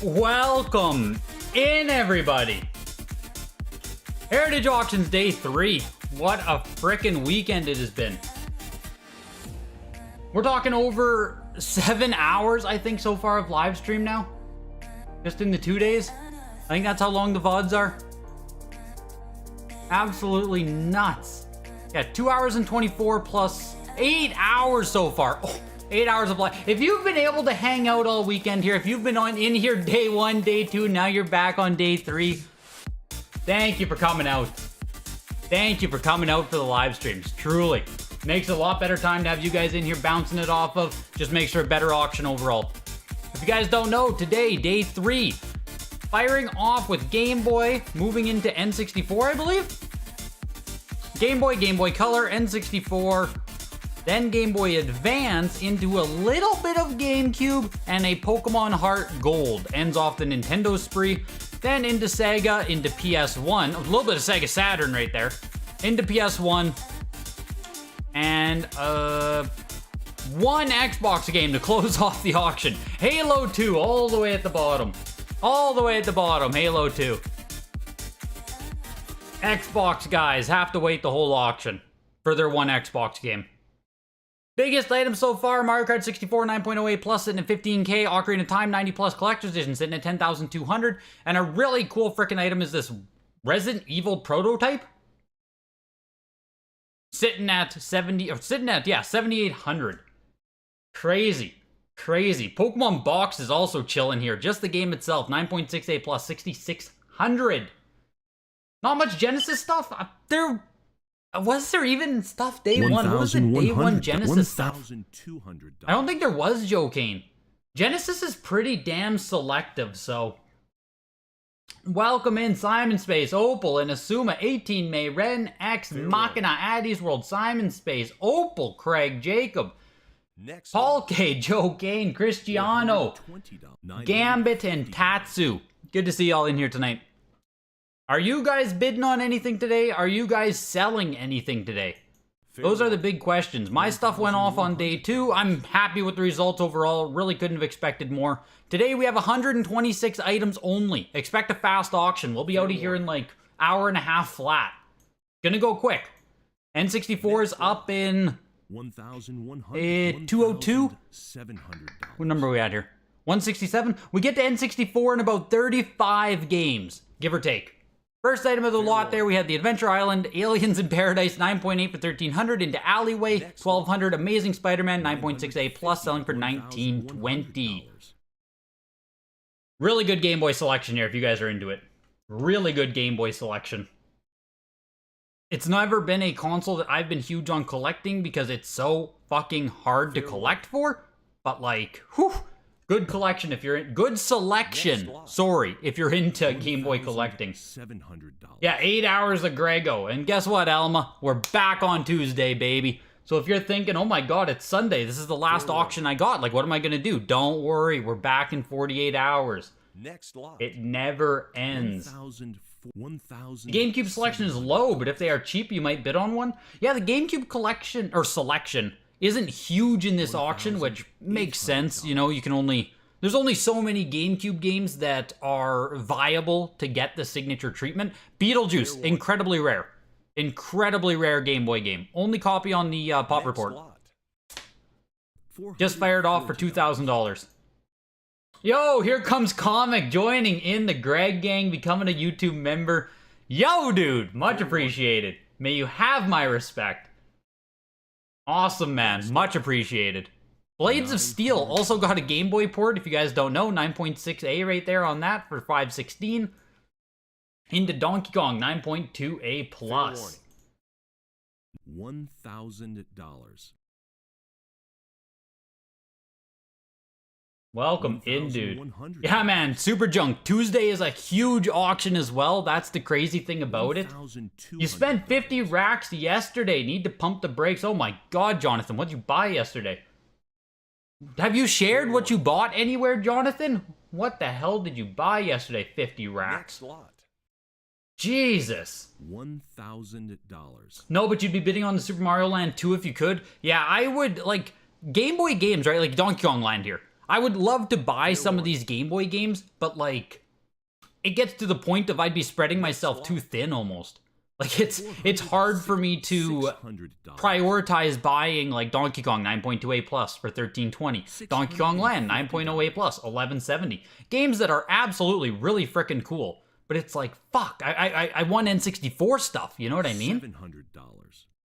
Welcome in, everybody. Heritage Auctions Day 3. What a frickin' weekend it has been. We're talking over 7 hours, I think, so far of live stream now. Just in the 2 days. I think that's how long the VODs are. Absolutely nuts. Yeah, 2 hours and 24 plus 8 hours so far. Oh, 8 hours of live. If you've been able to hang out all weekend here, if you've been in here day 1, day 2, now you're back on day 3, thank you for coming out. Thank you for coming out for the live streams. Truly. Makes it a lot better time to have you guys in here bouncing it off of. Just makes for a better auction overall. If you guys don't know, today, day 3, firing off with Game Boy, moving into N64, I believe? Game Boy Color, N64, then Game Boy Advance into a little bit of GameCube, and a Pokemon Heart Gold. Ends off the Nintendo spree, then into Sega, into PS1, a little bit of Sega Saturn right there, into PS1, and one Xbox game to close off the auction. Halo 2, all the way at the bottom. All the way at the bottom, Halo 2. Xbox guys have to wait the whole auction for their one Xbox game. Biggest item so far, Mario Kart 64 9.08 plus sitting at 15K, Ocarina of Time 90 plus collector's edition sitting at 10,200, and a really cool freaking item is this Resident Evil prototype. Sitting at 7,800. Crazy. Crazy. Pokemon Box is also chilling here. Just the game itself, 9.68 plus 6,600. Not much Genesis stuff. Was there even stuff day 1? What was the day 1 Genesis stuff? I don't think there was, Joe Kane. Genesis is pretty damn selective, so. Welcome in, Simon Space, Opal, and Asuma, 18 May, Ren, X, Machina, Addie's World, Simon Space, Opal, Craig, Jacob, Paul K, Joe Kane, Cristiano, Gambit, and Tatsu. Good to see y'all in here tonight. Are you guys bidding on anything today? Are you guys selling anything today? Those are the big questions. My stuff went off on day 2. I'm happy with the results overall. Really couldn't have expected more. Today we have 126 items only. Expect a fast auction. We'll be out of here in like hour and a half flat. Gonna go quick. N64 is up in 202. What number are we at here? 167. We get to N64 in about 35 games, give or take. First item of the lot there, we had the Adventure Island, Aliens in Paradise, 9.8 for 1,300, into Alleyway, 1,200, Amazing Spider-Man, 9.68 plus, selling for 1,920. Really good Game Boy selection here if you guys are into it. Really good Game Boy selection. It's never been a console that I've been huge on collecting because it's so fucking hard to collect for, but like, whew. Good collection if you're in... Good selection, sorry, if you're into Game Boy collecting. Yeah, 8 hours of Grego. And guess what, Alma? We're back on Tuesday, baby. So if you're thinking, oh my god, it's Sunday, this is the last auction I got, like, what am I going to do? Don't worry, we're back in 48 hours. It never ends. The GameCube selection is low, but if they are cheap, you might bid on one. Yeah, the GameCube collection, or selection, isn't huge in this auction, which makes sense. You know, you can only... There's only so many GameCube games that are viable to get the signature treatment. Beetlejuice, incredibly rare. Incredibly rare Game Boy game. Only copy on the Pop Report. Just fired off for $2,000. Yo, here comes Comic joining in the Greg gang, becoming a YouTube member. Yo, dude, much appreciated. May you have my respect. Awesome, man. Much appreciated. Blades of Steel also got a Game Boy port, if you guys don't know. 9.6A right there on that for 516. Into Donkey Kong, 9.2A plus. $1,000. Welcome in, dude. Yeah, man, Super Junk. Tuesday is a huge auction as well. That's the crazy thing about it. You spent 50 racks yesterday. Need to pump the brakes. Oh my god, Jonathan. What'd you buy yesterday? Have you shared what you bought anywhere, Jonathan? What the hell did you buy yesterday? 50 racks. Jesus. $1,000. No, but you'd be bidding on the Super Mario Land 2 if you could. Yeah, I would, like, Game Boy games, right? Like Donkey Kong Land here. I would love to buy some of these Game Boy games, but like, it gets to the point of I'd be spreading myself too thin almost. Like, it's hard for me to prioritize buying like Donkey Kong 9.2A Plus for $13.20, Donkey Kong Land 9.0A Plus 11.70, games that are absolutely really freaking cool. But it's like, fuck, I want N64 stuff, you know what I mean? $700.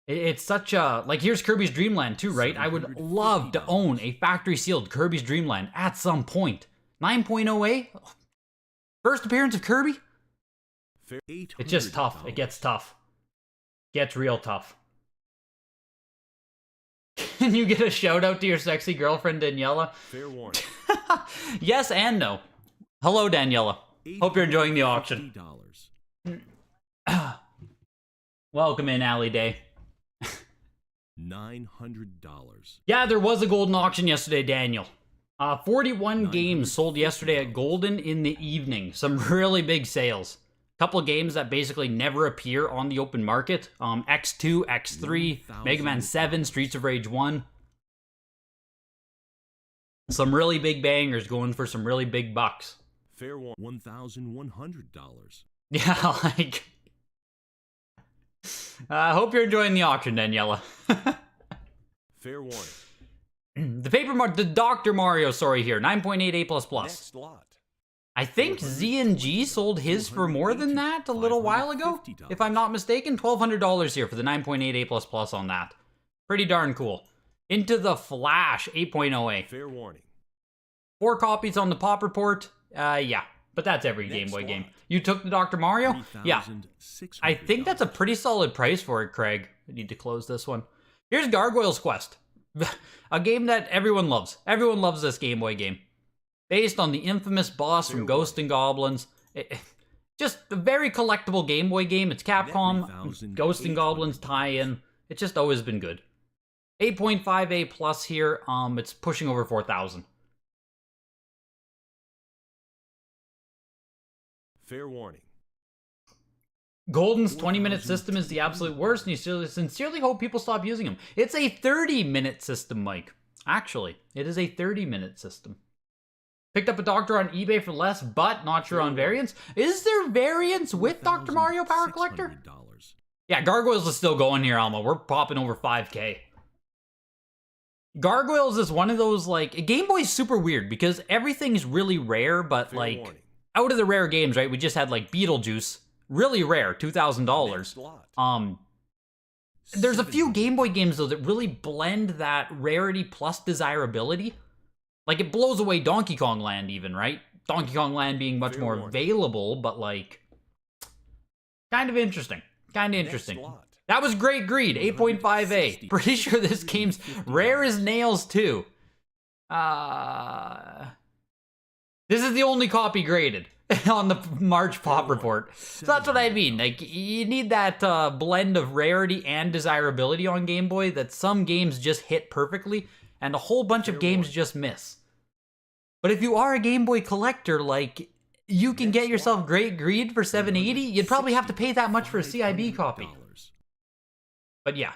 It's such a, like, here's Kirby's Dream Land too, right? I would love to own a factory sealed Kirby's Dream Land at some point. 9.0A? First appearance of Kirby? It's just tough. It gets tough. Gets real tough. Can you get a shout out to your sexy girlfriend, Daniela? Fair warning. Yes and no. Hello, Daniela. Hope you're enjoying the auction. Welcome in, Alley Day. $900. Yeah, there was a golden auction yesterday, Daniel. 41 games sold yesterday at Golden in the evening. Some really big sales. Couple of games that basically never appear on the open market. X2, X3, Mega Man 7, Streets of Rage 1. Some really big bangers going for some really big bucks. Fair warning. $1,100. Yeah, like... I hope you're enjoying the auction, Daniela. Fair warning. The Dr. Mario, sorry, here. 9.8A++. Next lot. I think Z and G sold his for more than that a little while ago. If I'm not mistaken, $1,200 here for the 9.8A++ on that. Pretty darn cool. Into the Flash, 8.0A. Fair warning. 4 copies on the Pop Report. Yeah, but that's every Game Boy game. You took the Dr. Mario? Yeah. I think that's a pretty solid price for it, Craig. I need to close this one. Here's Gargoyle's Quest. A game that everyone loves. Everyone loves this Game Boy game. Based on the infamous boss from Ghosts and Goblins. Just a very collectible Game Boy game. It's Capcom, Ghosts and Goblins tie-in. It's just always been good. 8.5A plus here. It's pushing over 4,000. Fair warning. Golden's 20-minute system is the absolute worst, and you sincerely hope people stop using them. It's a 30-minute system, Mike. Actually, it is a 30-minute system. Picked up a Doctor on eBay for less, but not sure on variants. Is there variants with Dr. Mario Power Collector? Yeah, Gargoyles is still going here, Alma. We're popping over 5K. Gargoyles is one of those, like... Game Boy's super weird, because everything's really rare, but, like... Out of the rare games, right, we just had, like, Beetlejuice. Really rare, $2,000. There's a few Game Boy games, though, that really blend that rarity plus desirability. Like, it blows away Donkey Kong Land, even, right? Donkey Kong Land being much more available, but, like... Kind of interesting. Kind of interesting. That was Great Greed, 8.5A. Pretty sure this game's rare as nails, too. This is the only copy graded on the March Pop Report. So that's what I mean. Like, you need that blend of rarity and desirability on Game Boy that some games just hit perfectly, and a whole bunch of games just miss. But if you are a Game Boy collector, like, you can get yourself Great Greed for $780. You'd probably have to pay that much for a CIB copy. But yeah.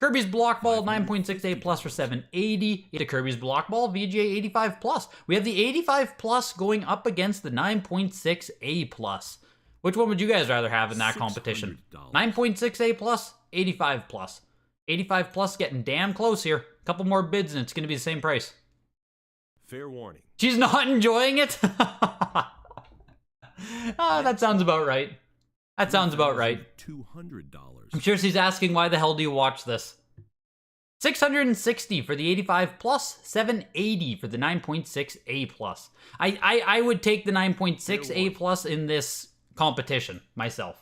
Kirby's Block Ball 9.68 Plus for $780. The Kirby's Block Ball VGA 85 Plus. We have the 85 Plus going up against the 9.6A Plus. Which one would you guys rather have in that competition? 9.6A Plus, 85 Plus. 85 Plus getting damn close here. A couple more bids and it's going to be the same price. Fair warning. She's not enjoying it? That sounds about right. That sounds about right. $200. I'm sure she's asking, why the hell do you watch this? $660 for the 85 plus, $780 for the 9.6A plus. I would take the 9.6A plus in this competition myself.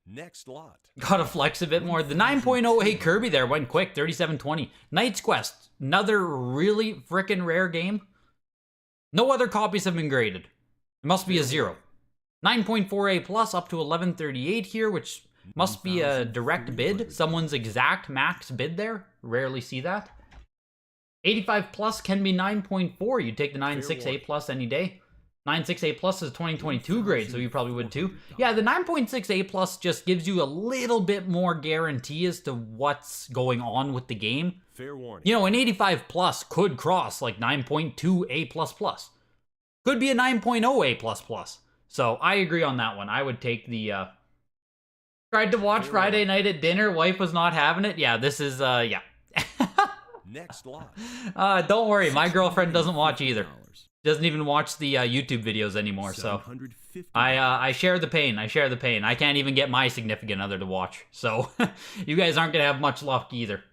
Next lot. Gotta flex a bit more. The 9.0A Kirby there went quick, $37.20. Knight's Quest, another really frickin' rare game. No other copies have been graded. It must be a 0. 9.4A plus up to 1138 here, which must be a direct bid. Someone's exact max bid there. Rarely see that. 85 plus can be 9.4. You'd take the 9.6A plus any day. 9.6 A Plus is 2022 grade, so you probably would too. Yeah, the 9.6 A Plus just gives you a little bit more guarantee as to what's going on with the game. Fair warning. You know, an 85 Plus could cross like 9.2 A Plus Plus. Could be a 9.0 A Plus Plus. So I agree on that one. I would take the... Tried to watch Friday night at dinner. Wife was not having it. Yeah, this is, yeah. Next lot. Don't worry, my girlfriend doesn't watch either. Doesn't even watch the YouTube videos anymore, so I share the pain. I share the pain. I can't even get my significant other to watch, so you guys aren't gonna have much luck either.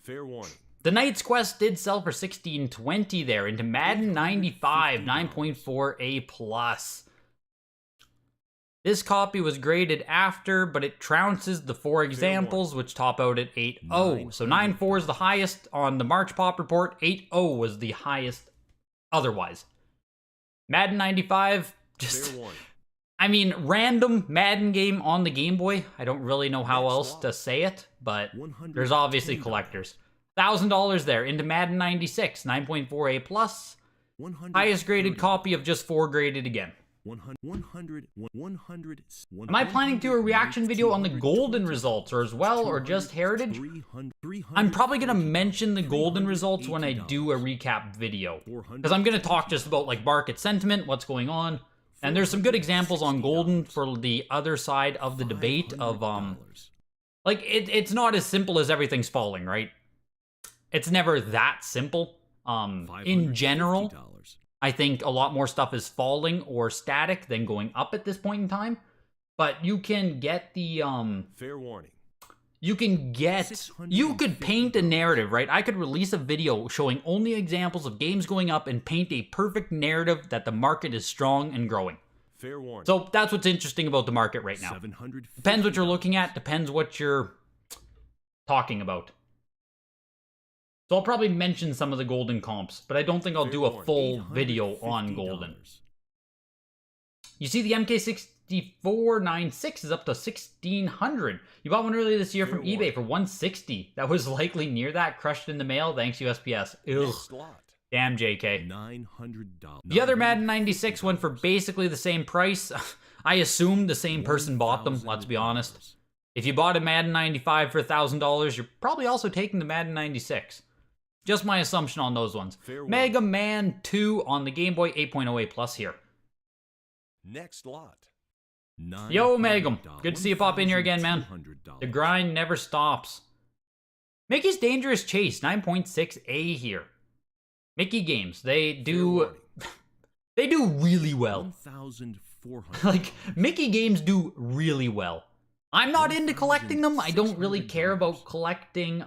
Fair warning. The Knight's Quest did sell for $16.20 there into Madden 95, 9.4 A plus. This copy was graded after, but it trounces the 4 examples, which top out at 8.0. So 9.4 is the highest on the March Pop report. 8.0 was the highest otherwise. Madden 95, just, I mean, random Madden game on the Game Boy. I don't really know how else to say it, but there's obviously collectors. $1,000 there into Madden 96, 9.4 A plus. Highest graded copy of just 4 graded again. 100. Am I planning to do a reaction video on the golden results or as well, or just heritage? I'm probably going to mention the golden results when I do a recap video, because I'm going to talk just about like market sentiment, what's going on, and there's some good examples on golden for the other side of the debate of, like, it's not as simple as everything's falling, right? It's never that simple. In general, I think a lot more stuff is falling or static than going up at this point in time. But you can get the, fair warning. You could paint a narrative, right? I could release a video showing only examples of games going up and paint a perfect narrative that the market is strong and growing. Fair warning. So that's what's interesting about the market right now. Depends what you're looking at, depends what you're talking about. So I'll probably mention some of the golden comps, but I don't think I'll do a full video on golden. You see the MK6496 is up to 1,600. You bought one earlier this year from eBay for 160. That was likely near that, crushed in the mail. Thanks, USPS. Ugh. Damn, JK. The other Madden 96 went for basically the same price. I assume the same person bought them, let's be honest. If you bought a Madden 95 for $1,000, you're probably also taking the Madden 96. Just my assumption on those ones. Mega Man 2 on the Game Boy, 8.0 A plus here. Next lot. Yo, Megam. Good to see you pop in here again, man. The grind never stops. Mickey's Dangerous Chase, 9.6 A here. Mickey games, they do really well. Like, Mickey games do really well. I'm not into collecting them. I don't really care about collecting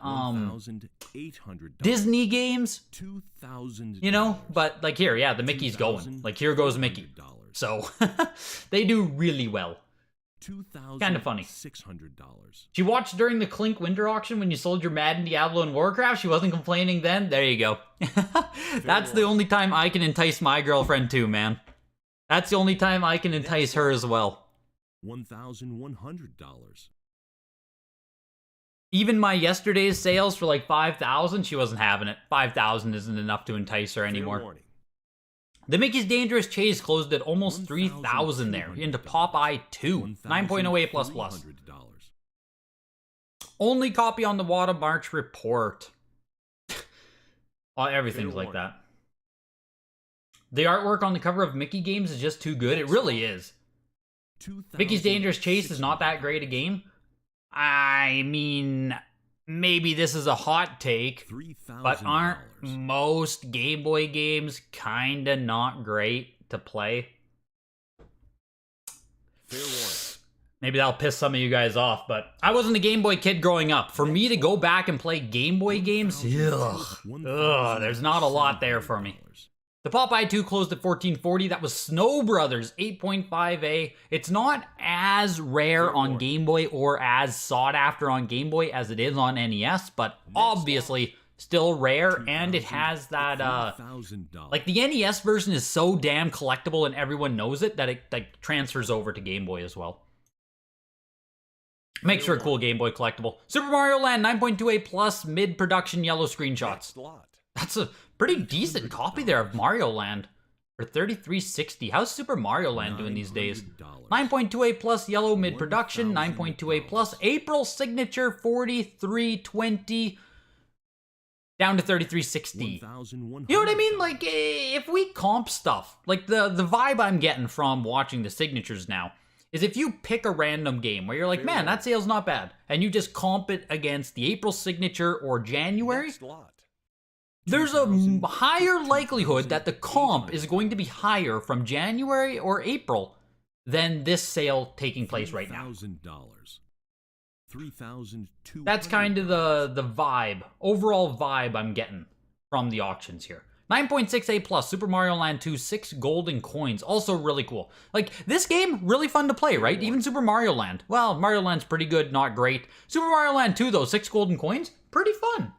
Disney games, you know, but like here, yeah, the Mickey's going. Like, here goes Mickey. So they do really well. Kind of funny. She watched during the Clink Winter Auction when you sold your Madden, Diablo, and Warcraft. She wasn't complaining then. There you go. That's the only time I can entice my girlfriend too, man. That's the only time I can entice her as well. $1,100. Even my yesterday's sales for like 5,000, she wasn't having it. 5,000 isn't enough to entice her anymore. The Mickey's Dangerous Chase closed at almost 3,000 there into Popeye 2, 9.0 A plus plus. Only copy on the Wada March report. Everything's like that. The artwork on the cover of Mickey games is just too good. It really is. Mickey's Dangerous Chase is not that great a game. I mean, maybe this is a hot take, but aren't most Game Boy games kinda not great to play? Fair warning. Maybe that'll piss some of you guys off, but I wasn't a Game Boy kid growing up. For me to go back and play Game Boy games, there's not a lot there for me. The Popeye 2 closed at $1,440. That was Snow Brothers, 8.5 A. It's not as rare on Game Boy or as sought after on Game Boy as it is on NES, but obviously still rare, and it has that, like, the NES version is so damn collectible and everyone knows it that it like transfers over to Game Boy as well. Makes for a cool Game Boy collectible. Super Mario Land, 9.2 A plus, mid-production yellow screenshots. That's a pretty decent copy there of Mario Land. For $33.60. How's Super Mario Land doing these days? 9.2A plus yellow mid-production. 9.2A plus April signature 43.20. Down to $33.60. You know what I mean? Like, if we comp stuff, like the vibe I'm getting from watching the signatures now is if you pick a random game where you're like, man, that sale's not bad, and you just comp it against the April signature or January, there's a higher likelihood that the comp is going to be higher from January or April than this sale taking place right now. That's kind of the vibe, overall vibe I'm getting from the auctions here. 9.6A plus, Super Mario Land 2, 6 golden coins. Also really cool. Like, this game, really fun to play, right? Even Super Mario Land. Well, Mario Land's pretty good, not great. Super Mario Land 2, though, 6 golden coins, pretty fun.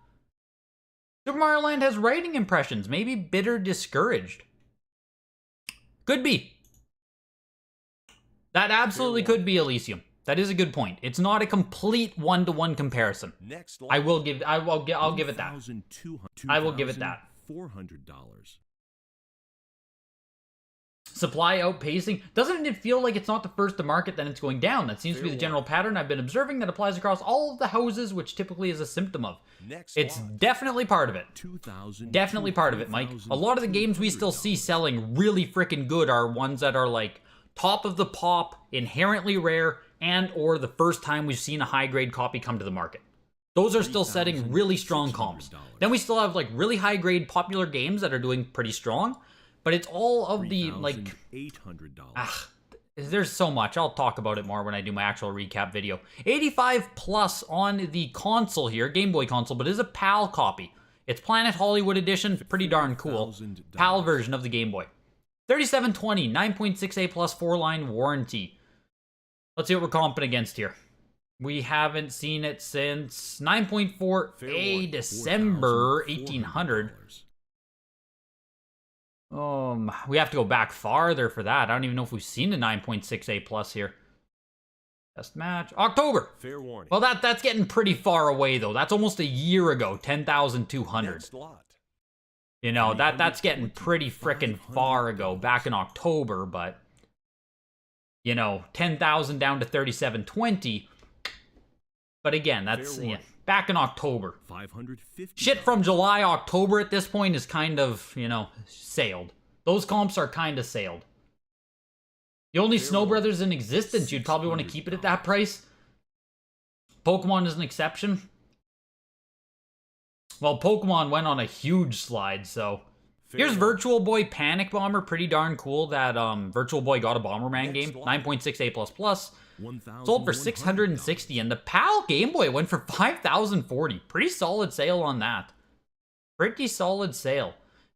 Super Mario Land has writing impressions, maybe bitter discouraged. Could be. That absolutely could be Elysium. That is a good point. It's not a complete one-to-one comparison. I'll give it that. I will give it that. $400. Supply outpacing. Doesn't it feel like it's not the first to market, then it's going down? That seems to be the general pattern I've been observing that applies across all of the houses, which typically is a symptom of. It's definitely part of it. Definitely part of it, Mike. A lot of the games we still see selling really freaking good are ones that are like top of the pop, inherently rare, and or the first time we've seen a high-grade copy come to the market. Those are still setting really strong comps. Then we still have like really high-grade popular games that are doing pretty strong, but it's all of the like... there's so much. I'll talk about it more when I do my actual recap video. 85 plus on the console here, Game Boy console, but it is a PAL copy. It's Planet Hollywood Edition, pretty darn cool. PAL version of the Game Boy. 3720, 9.6A plus 4-line warranty. Let's see what we're comping against here. We haven't seen it since 9.4A December 1800. We have to go back farther for that. I don't even know if we've seen a 9.6A plus here. Test match. October. Fair warning. Well, that's getting pretty far away, though. That's almost a year ago. 10,200. You know, that's getting pretty frickin' far ago. Back in October, but... You know, 10,000 down to 3720. But again, that's back in October. Shit from July, October at this point is kind of, you know, sailed. Those comps are kind of sailed. The only Snow Brothers in existence, you'd probably want to keep it at that price. Pokemon is an exception. Well, Pokemon went on a huge slide, so... Here's Virtual Boy Panic Bomber, pretty darn cool that Virtual Boy got a Bomberman game. 9.6A++. Sold for $660, and the PAL Game Boy went for $5,040. Pretty solid sale on that. Pretty solid sale.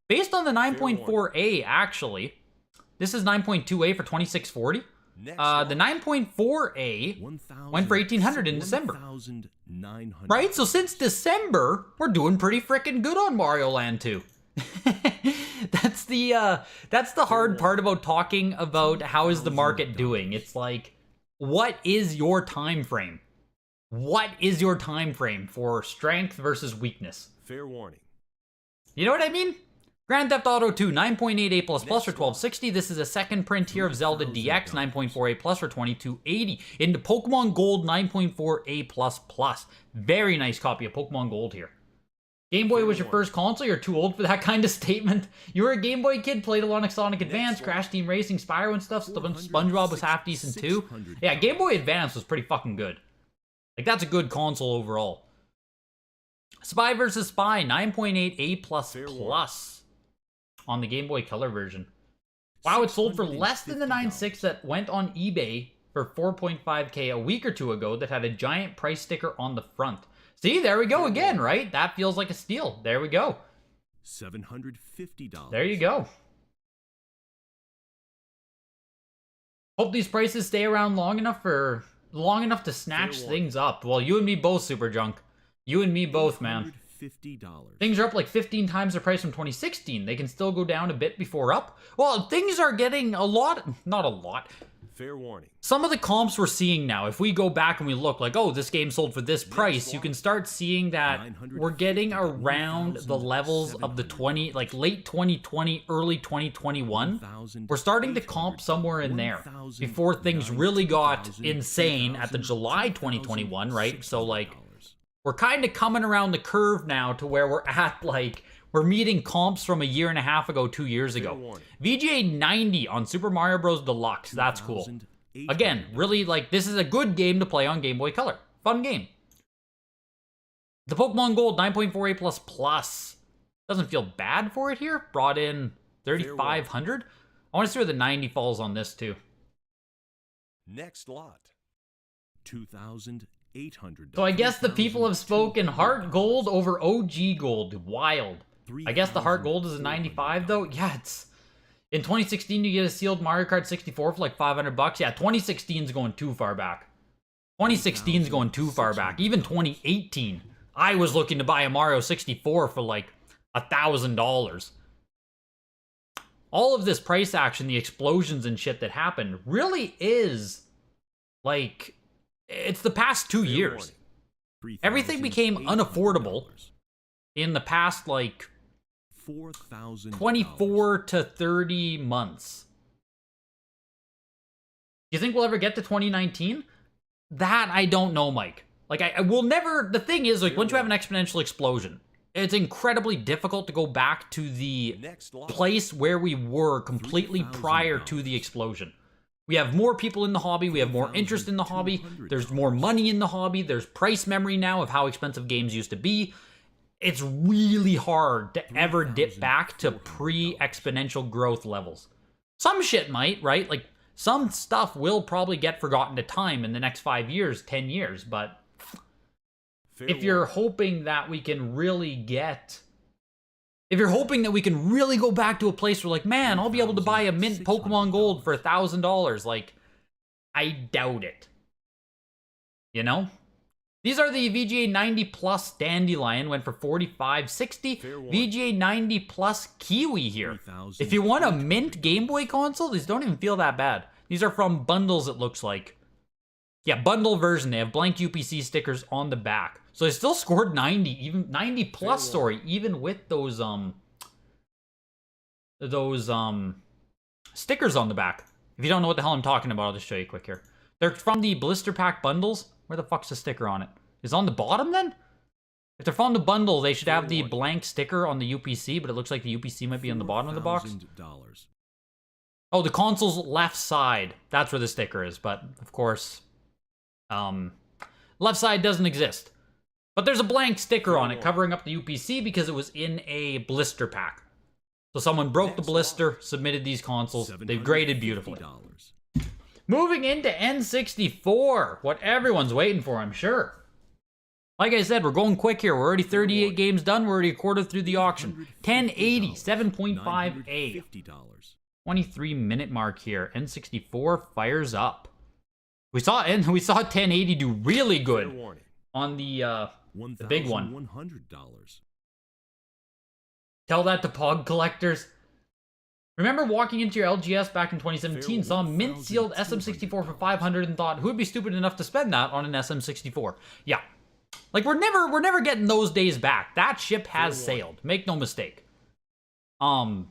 Based on the 9.4A, actually, this is 9.2A for $2640. The 9.4A went for $1,800 in December. Right, so since December, we're doing pretty freaking good on Mario Land 2. That's the hard part about talking about how is the market doing. It's like, what is your time frame? What is your time frame for strength versus weakness? Fair warning. You know what I mean? Grand Theft Auto 2, 9.8A++ for $1260. This is a second print here of Zelda DX, 9.4A+ for $2280. Into Pokemon Gold, 9.4A++. Very nice copy of Pokemon Gold here. Game Boy was your first console? You're too old for that kind of statement. You were a Game Boy kid, played a lot of Sonic Advance, Crash Team Racing, Spyro and stuff. SpongeBob was half decent too. Yeah, Game Boy Advance was pretty fucking good. Like, that's a good console overall. Spy vs. Spy, 9.8A++ on the Game Boy Color version. Wow, it sold for less than the 9.6 that went on eBay for 4.5K a week or two ago that had a giant price sticker on the front. See, there we go again, right? That feels like a steal. There we go. $750. There you go. Hope these prices stay around long enough to snatch things up. Well, you and me both, Super Junk. You and me both, man. Things are up like 15 times their price from 2016. They can still go down a bit before up. Well, things are getting a lot, not a lot. Fair warning. Some of the comps we're seeing now, if we go back and we look like, oh, this game sold for this price, you can start seeing that we're getting around the levels of the late 2020, early 2021. We're starting to comp somewhere in there before things really got insane at the July 2021, right? So like, we're kind of coming around the curve now to where we're at like, we're meeting comps from a year and a half ago, 2 years ago. VGA 90 on Super Mario Bros. Deluxe. That's cool. Again, really, like, this is a good game to play on Game Boy Color. Fun game. The Pokemon Gold 9.48++. Doesn't feel bad for it here. Brought in 3,500. I want to see where the 90 falls on this, too. Next lot. $2,800. So I guess the people have spoken Heart Gold over OG Gold. Wild. I guess the Heart Gold is a 95 though. Yeah, it's in 2016 you get a sealed Mario Kart 64 for like $500. Yeah, 2016 is going too far back. 2016 is going too far back. Even 2018, I was looking to buy a Mario 64 for like $1,000. All of this price action, the explosions and shit that happened, really is like, it's the past 2 years. Everything became unaffordable in the past like 24 to 30 months. You think we'll ever get to 2019? That I don't know, Mike. Like, I will never... The thing is, like, once you have an exponential explosion, it's incredibly difficult to go back to the place where we were completely prior to the explosion. We have more people in the hobby, we have more interest in the hobby, there's more money in the hobby, there's price memory now of how expensive games used to be. It's really hard to ever dip back to pre-exponential growth levels. Some shit might, right? Like, some stuff will probably get forgotten to time in the next 5 years, 10 years, but if you're hoping that we can really get... If you're hoping that we can really go back to a place where, like, man, I'll be able to buy a mint Pokemon Gold for $1,000, like, I doubt it. You know? These are the VGA 90 Plus Dandelion, went for $45.60. VGA 90 Plus Kiwi here. If you want a mint Game Boy console, these don't even feel that bad. These are from bundles, it looks like. Yeah, bundle version. They have blank UPC stickers on the back. So they still scored 90, even 90 plus, sorry, even with those stickers on the back. If you don't know what the hell I'm talking about, I'll just show you quick here. They're from the blister pack bundles. Where the fuck's the sticker on it? Is it on the bottom then? If they're from the bundle, they should have the blank sticker on the UPC, but it looks like the UPC might be on the bottom of the box. Oh, the console's left side. That's where the sticker is, but of course, left side doesn't exist. But there's a blank sticker on it covering up the UPC because it was in a blister pack. So someone broke the blister, submitted these consoles. They've graded beautifully. Moving into N64, what everyone's waiting for, I'm sure. Like I said, we're going quick here. We're already 38 games done. We're already a quarter through the auction. 1080, 7.5A. 23-minute mark here. N64 fires up. We saw 1080 do really good on the big one. Tell that to Pog collectors. Remember walking into your LGS back in 2017, saw a mint-sealed SM64 for $500 and thought, who would be stupid enough to spend that on an SM64? Yeah. Like, we're never getting those days back. That ship has sailed. Make no mistake. A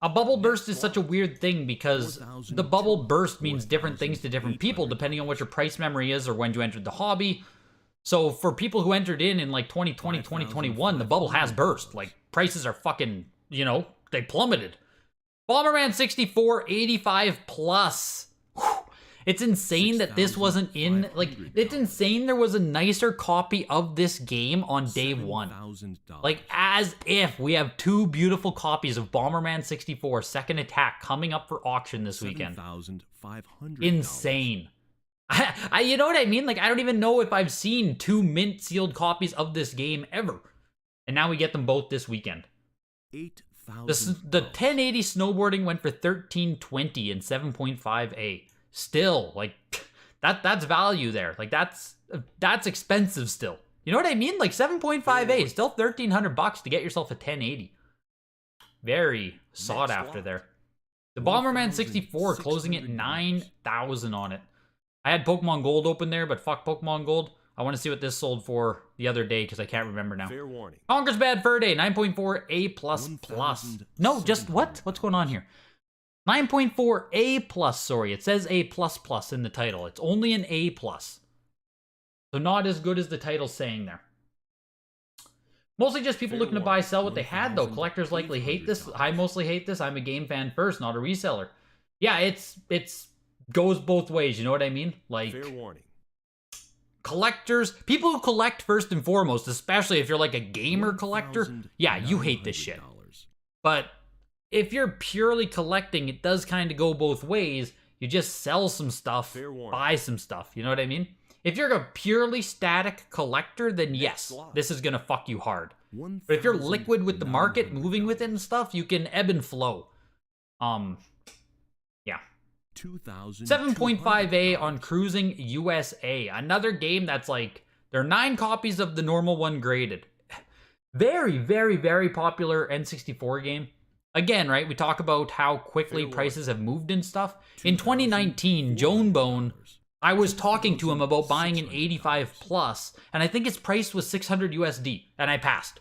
bubble burst is such a weird thing because the bubble burst means different things to different people depending on what your price memory is or when you entered the hobby. So for people who entered in like 2020, 2021, the bubble has burst. Like, prices are fucking, you know, they plummeted. Bomberman 64, 85 plus. Whew. It's insane that this wasn't in, like, it's insane there was a nicer copy of this game on day one. Like, as if we have two beautiful copies of Bomberman 64 Second Attack coming up for auction this weekend. Insane. You know what I mean? Like, I don't even know if I've seen two mint sealed copies of this game ever. And now we get them both this weekend. The 1080 snowboarding went for $13.20 and 7.5A. Still, like, that's value there. Like, that's expensive still. You know what I mean? Like, 7.5A, still $1,300 to get yourself a 1080. Very sought after there. The Bomberman 64 closing at 9,000 on it. I had Pokemon Gold open there, but fuck Pokemon Gold. I want to see what this sold for the other day because I can't remember now. Fair warning. Conker's Bad Fur Day, 9.4 A++. No, just what? What's going on here? 9.4 A+, sorry. It says A++ in the title. It's only an A+. So not as good as the title's saying there. Mostly just people looking to buy, sell what they had, though. Collectors likely hate this. I mostly hate this. I'm a game fan first, not a reseller. Yeah, it's goes both ways, you know what I mean? Like, Fair warning. Collectors, people who collect first and foremost, especially if you're like a gamer collector, yeah, you hate this shit. But if you're purely collecting, it does kind of go both ways. You just sell some stuff, buy some stuff, you know what I mean? If you're a purely static collector, then yes, this is gonna fuck you hard. But if you're liquid with the market, moving with it and stuff, you can ebb and flow. Yeah. 7.5A on Cruising USA. Another game that's like, there are 9 copies of the normal one graded. Very, very, very popular N64 game. Again, right, we talk about how quickly prices have moved and stuff. In 2019, Joan Bone, I was talking to him about buying an 85 plus, and I think its price was 600 USD, and I passed.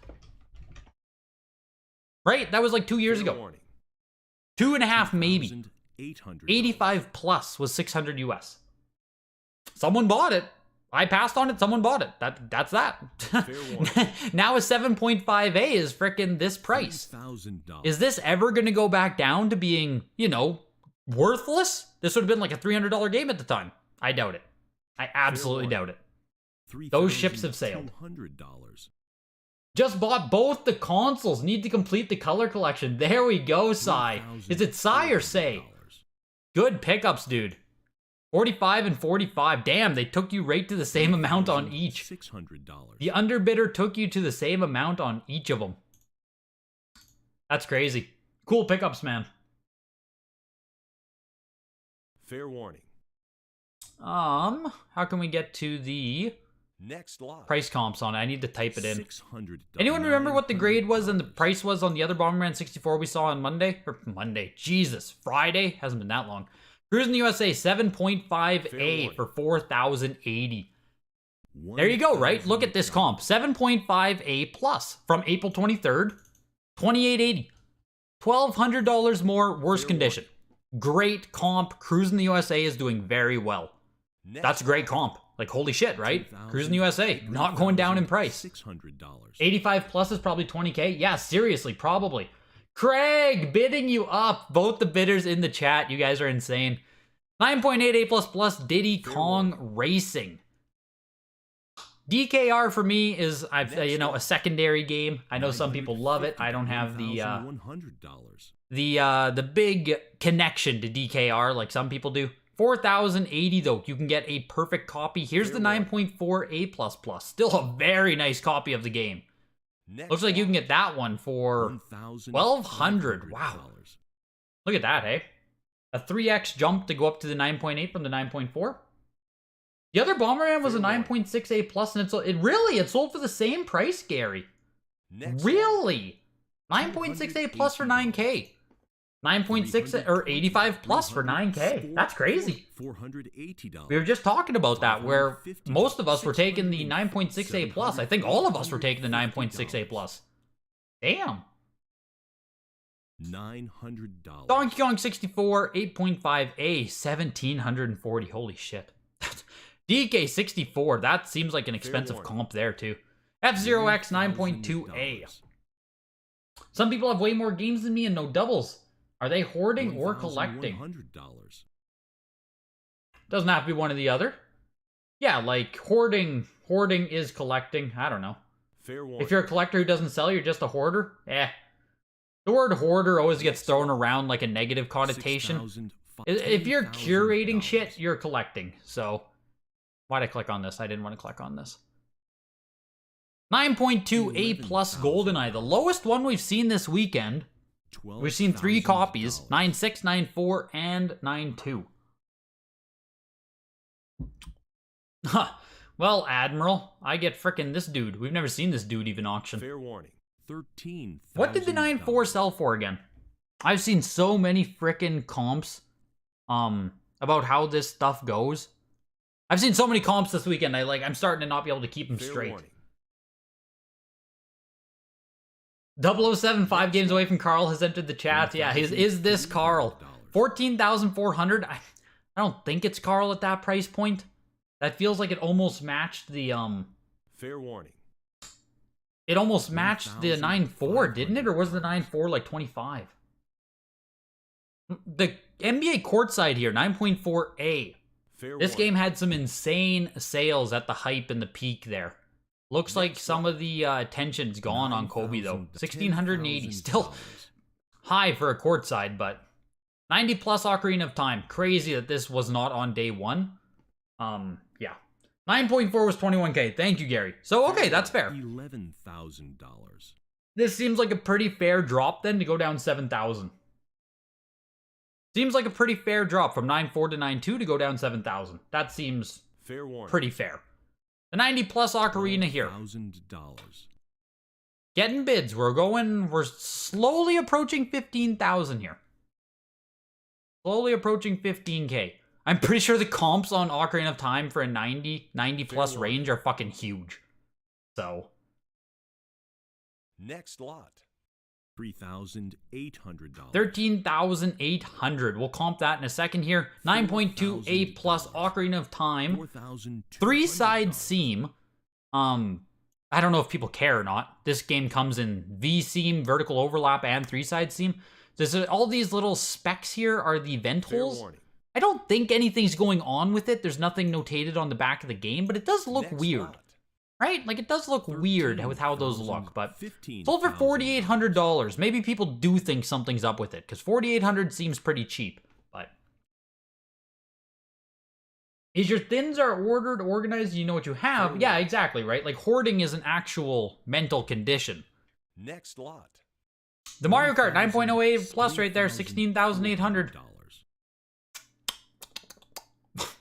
Right? That was like 2 years ago. 2.5 maybe. 85 plus was 600 US. Someone bought it. I passed on it, someone bought it. That's that. Now a 7.5A is frickin' this price. Is this ever gonna go back down to being, you know, worthless? This would have been like a $300 game at the time. I doubt it. I absolutely doubt it. Those ships have sailed. Just bought both the consoles. Need to complete the color collection. There we go, Sai. Is it Sai or Say? Good pickups, dude. 45 and 45. Damn, they took you right to the same amount on each. The underbidder took you to the same amount on each of them. That's crazy. Cool pickups, man. Fair warning. How can we get to the Next lot. price comps on it? I need to type it in. Anyone remember what the grade was and the price was on the other Bomberman 64 we saw on Monday? Or Monday. Jesus. Friday? Hasn't been that long. Cruising USA 7.5A for 4,080. There you go, right? Look at this comp. 7.5A plus from April 23rd. 2,880. $1,200 more, worse condition. Great comp. Cruising the USA is doing very well. That's a great comp. Like, holy shit, right? Cruising the USA, not going down in price. 85 plus is probably 20K. Yeah, seriously, probably. Craig, bidding you up. Both the bidders in the chat. You guys are insane. 9.8A++ Diddy Kong Racing. DKR for me is, you know, a secondary game. I know some people love it. I don't have the big connection to DKR like some people do. 4,080 though. You can get a perfect copy. Here's the 9.4A++. Still a very nice copy of the game. Looks like you can get that one for 1,200. Wow. Look at that, hey? A 3x jump to go up to the 9.8 from the 9.4. The other Bomberman was a 9.6A+, and it sold for the same price, Gary. Really? 9.6A+ for 9K. 9.6 or 85 plus for 9K. That's crazy. We were just talking about that, where most of us were taking the 9.6A plus. I think all of us were taking the 9.6A plus. Damn. $900. Donkey Kong 64 8.5A 1,740. Holy shit. DK 64. That seems like an expensive comp there too. F-Zero X 9.2A. Some people have way more games than me and no doubles. Are they hoarding or collecting? Doesn't have to be one or the other. Yeah, like hoarding is collecting. I don't know. If you're a collector who doesn't sell, you're just a hoarder. Eh. The word hoarder always gets thrown around like a negative connotation. If you're curating shit, you're collecting. So, why'd I click on this? I didn't want to click on this. 9.2A+ GoldenEye, the lowest one we've seen this weekend. We've seen 3 copies, 9.6, 9.4, and 9.2. Huh. Well, Admiral, I get frickin' this dude. We've never seen this dude even auction. Fair warning. $13,000. What did the 9.4 sell for again? I've seen so many frickin' comps about how this stuff goes. I've seen so many comps this weekend. I'm starting to not be able to keep them Fair straight. warning. 007, 5 games away from Carl, has entered the chat. Yeah, is this Carl? 14,400. I don't think it's Carl at that price point. That feels like it almost matched the Fair warning. It almost matched the 9.4, didn't it? Or was the 9.4 like 25? The NBA courtside here, 9.4A. This game had some insane sales at the hype and the peak there. Looks like some of the attention's gone on Kobe, though. 1,680, still high for a courtside, but 90 plus Ocarina of Time. Crazy that this was not on day one. Yeah. 9.4 was 21K. Thank you, Gary. So, okay, that's fair. $11,000. This seems like a pretty fair drop then to go down 7,000. Seems like a pretty fair drop from 9.4 to 9.2 to go down 7,000. That seems pretty fair. The 90 plus Ocarina here. $1,000. Getting bids. We're slowly approaching 15,000 here. Slowly approaching 15K. I'm pretty sure the comps on Ocarina of Time for a 90 plus range are fucking huge. So. Next lot. $3,800. 13,800. We'll comp that in a second here. 9.2A plus Ocarina of Time. 3-side seam. I don't know if people care or not. This game comes in V seam, vertical overlap, and 3-side seam. All these little specks here are the vent holes. I don't think anything's going on with it. There's nothing notated on the back of the game, but it does look weird. Right? Like, it does look weird with how those look, but sold for $4,800. Maybe people do think something's up with it, because $4,800 seems pretty cheap, but. Is your thins are ordered, organized, you know what you have? Yeah, exactly, right? Like, hoarding is an actual mental condition. Next lot. The Mario Kart 9.08 plus right there, 16,800.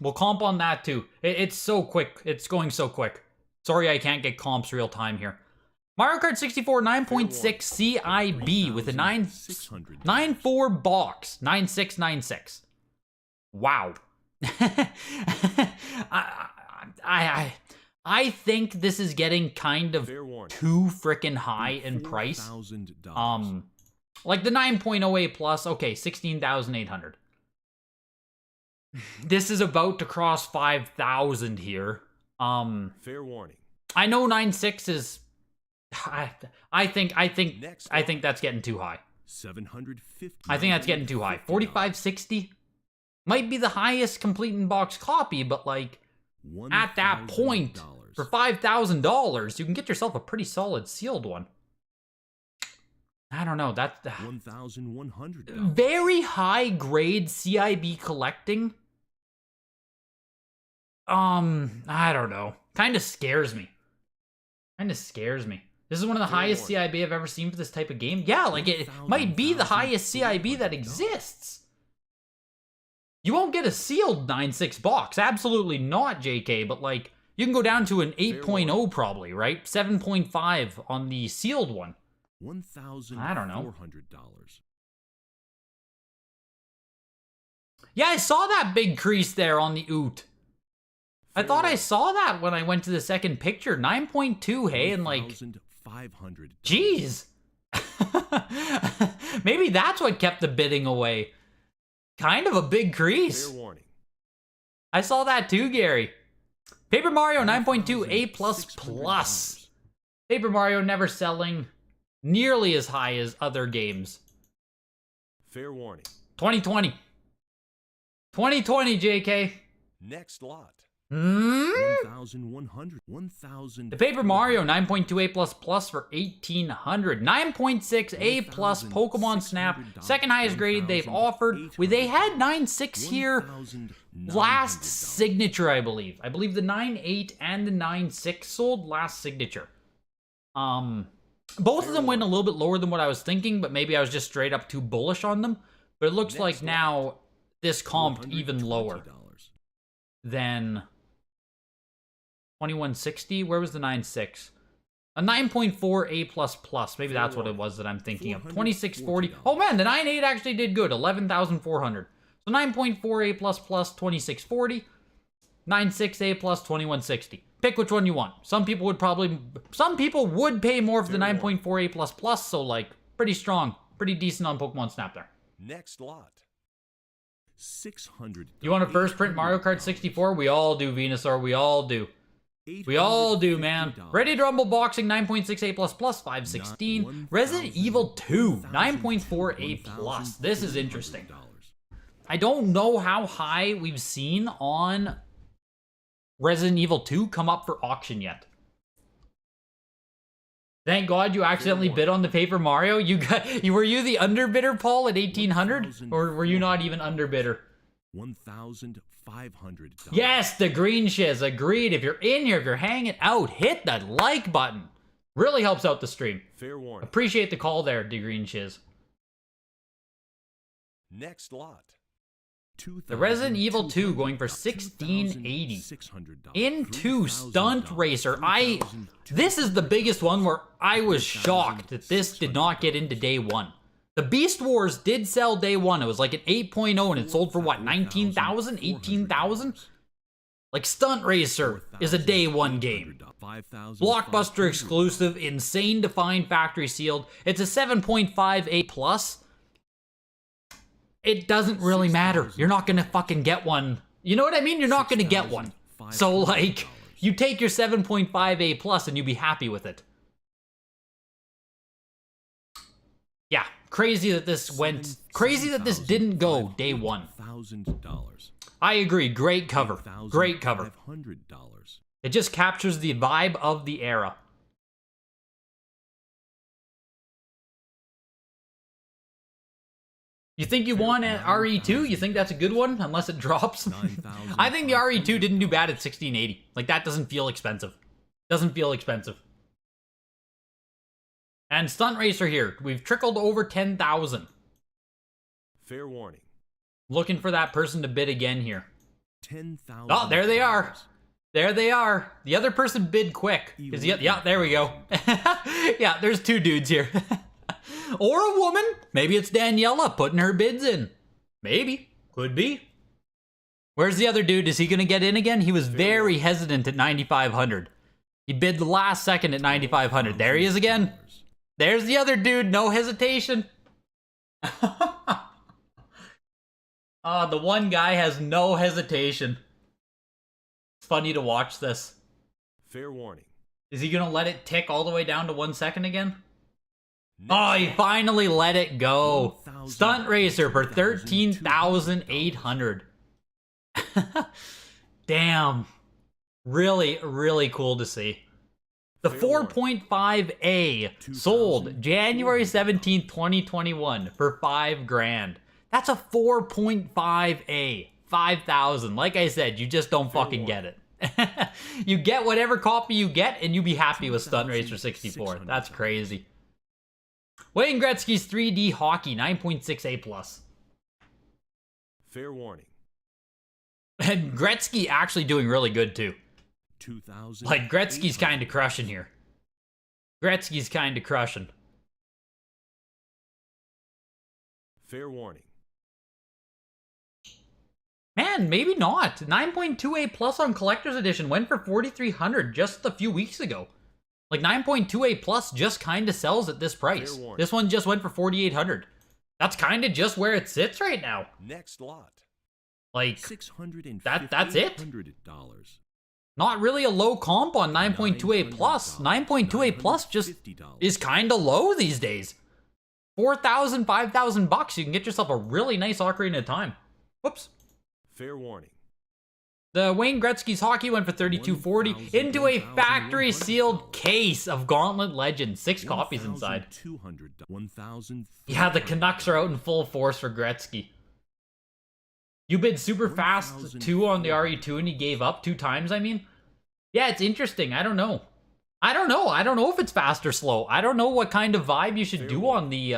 We'll comp on that too. It's so quick. It's going so quick. Sorry I can't get comps real time here. Mario Kart 64 9.6 CIB with a 9.4 box. 9.696. Wow. I think this is getting kind of too freaking high in price. Like the 9.08 plus, okay, 16,800. This is about to cross 5,000 here. Fair warning. I know 9.6 is. I think that's getting too high. 750. I think that's getting too high. 4560 might be the highest complete in box copy, but like at that point, for $5,000, you can get yourself a pretty solid sealed one. I don't know. That's $1,100. Very high grade CIB collecting. I don't know. Kind of scares me. This is one of the highest CIB I've ever seen for this type of game. Yeah, like it might be the highest CIB that exists. You won't get a sealed 9.6 box. Absolutely not, JK. But like, you can go down to an 8.0 probably, right? 7.5 on the sealed one. I don't know. Yeah, I saw that big crease there on the oot. I thought I saw that when I went to the second picture. 9.2, hey, and like, jeez. Maybe that's what kept the bidding away. Kind of a big crease. I saw that too, Gary. Paper Mario 9.2 A++. Paper Mario never selling nearly as high as other games. Fair warning. 2020. 2020, JK. Next lot. 1,100. The Paper Mario 9.2 A++ for 1,800. 9.6 A+ Pokemon Snap, second highest grade they've offered. They had 9.6 here last signature, I believe. I believe the 9.8 and the 9.6 sold last signature. Both of them went a little bit lower than what I was thinking, but maybe I was just straight up too bullish on them. But it looks like now this comped even lower than 2160. Where was the 9.6? A 9.4 A++. Maybe that's what it was that I'm thinking of. 2640. Oh man, the 9.8 actually did good. 11,400. So 9.4 A++, 2640. 9.6 A+, 2160. Pick which one you want. Some people would pay more for the 9.4 A++, so like, pretty strong. Pretty decent on Pokemon Snap there. Next lot. $600. You want to first print Mario Kart 64? We all do, Venusaur. We all do. We all do, man. Ready to Rumble Boxing 9.6 A++, 516. Resident Evil 2, 9.4 A+. This is interesting. I don't know how high we've seen on Resident Evil 2 come up for auction yet. Thank God you accidentally bid on the Paper Mario. Were you the underbidder, Paul, at 1,800? Or were you not even underbidder? $1,500. Yes, the green shiz. Agreed. If you're in here, if you're hanging out, hit that like button. Really helps out the stream. Fair warning. Appreciate the call there, the green shiz. Next lot. The Resident Evil 2 going for $1,680. Into Stunt Racer. This is the biggest one where I was shocked that this did not get into day one. The Beast Wars did sell day one. It was like an 8.0 and it sold for what, 19,000? 18,000? Like Stunt Racer is a day one game. Blockbuster exclusive, insane to find, factory sealed. It's a 7.5 A+. It doesn't really matter. You're not gonna fucking get one. You know what I mean? You're not gonna get one. So like, you take your 7.5 A+ and you be happy with it. Yeah, crazy that this didn't go day one. I agree, great cover. Great cover. It just captures the vibe of the era. You think you won at RE2? You think that's a good one? Unless it drops? I think the RE2 didn't do bad at 1680. Like, that doesn't feel expensive. Doesn't feel expensive. And Stunt Racer here. We've trickled over 10,000. Fair warning. Looking for that person to bid again here. 10,000. Oh, there they are. There they are. The other person bid quick. Yeah, there we go. Yeah, there's two dudes here. Or a woman. Maybe it's Daniela putting her bids in. Maybe. Could be. Where's the other dude? Is he going to get in again? He was very hesitant at 9,500. He bid the last second at 9,500. There he is again. There's the other dude. No hesitation. The one guy has no hesitation. It's funny to watch this. Fair warning. Is he going to let it tick all the way down to 1 second again? Oh, he finally let it go. Stunt Racer for 13,800. Damn. Really, really cool to see. The 4.5A sold January 17th, 2021 for $5,000. That's a 4.5A. 5,000. Like I said, you just don't fucking get it. You get whatever copy you get and you be happy with Stunt Racer 64. That's crazy. Wayne Gretzky's 3D Hockey, 9.6 A+. Fair warning. And Gretzky actually doing really good too. Like, Gretzky's kind of crushing here. Gretzky's kind of crushing. Fair warning. Man, maybe not. 9.2 A+ on Collector's Edition went for 4,300 just a few weeks ago. Like, 9.2 A+ just kind of sells at this price. This one just went for 4,800. That's kind of just where it sits right now. Next lot. Like, that's it. Not really a low comp on 9.2 A+. 9.2 A+ just is kind of low these days. 4,000, 5,000 bucks, you can get yourself a really nice Ocarina of Time. Whoops. Fair warning. The Wayne Gretzky's Hockey went for 3,240 into a factory sealed case of Gauntlet Legends. 6 copies inside. Yeah, the Canucks are out in full force for Gretzky. You bid super fast 2 on the RE2 and he gave up 2 times, I mean? Yeah, it's interesting. I don't know. I don't know if it's fast or slow. I don't know what kind of vibe you should do on the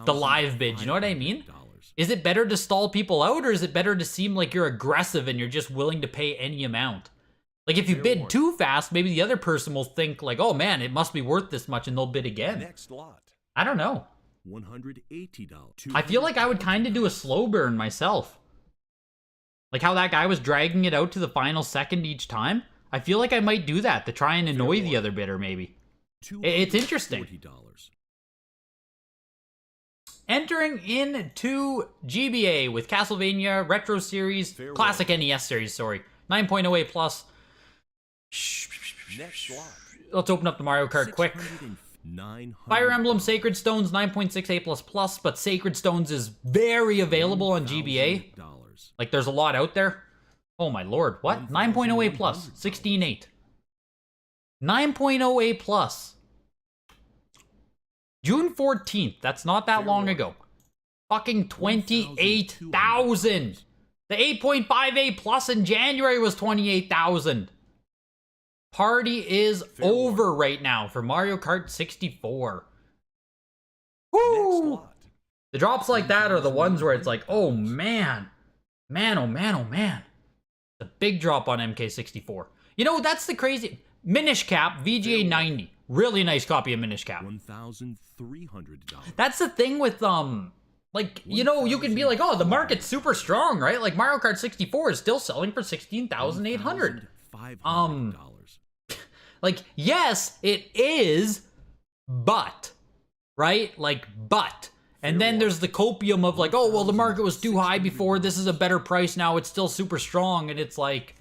live bid. You know what I mean? Is it better to stall people out, or is it better to seem like you're aggressive and you're just willing to pay any amount? Like, if you Fair bid warning. too fast, maybe the other person will think, like, oh man, it must be worth this much, and they'll bid again. Next lot. I don't know. $180. I feel like I would kind of do a slow burn myself. Like how that guy was dragging it out to the final second each time. I feel like I might do that to try and annoy the other bidder, maybe. It's interesting. $240. Entering into GBA with Castlevania Retro Series, Fair Classic NES Series, sorry. 9.08 plus. Next lot. Let's open up the Mario Kart quick. Fire Emblem Sacred Stones 9.68 plus plus, but Sacred Stones is very available on GBA. Like, there's a lot out there. Oh my lord, what? 9.08 plus, 16.8. 9.08 plus. June 14th, that's not that long ago. Fucking 28,000. The 8.58 plus in January was 28,000. Party is over right now for Mario Kart 64. Woo! The drops like that are the ones where it's like, oh man. Man, oh man, oh man. The big drop on MK64. You know, that's the crazy... Minish Cap, VGA 90. Really nice copy of Minish Cap. $1,300. That's the thing with, like, you know, you can be like, oh, the market's super strong, right? Like, Mario Kart 64 is still selling for $16,800. Like, yes, it is, but, right? Like, but. And then there's the copium of like, oh, well, the market was too high before. This is a better price now. It's still super strong. And it's like,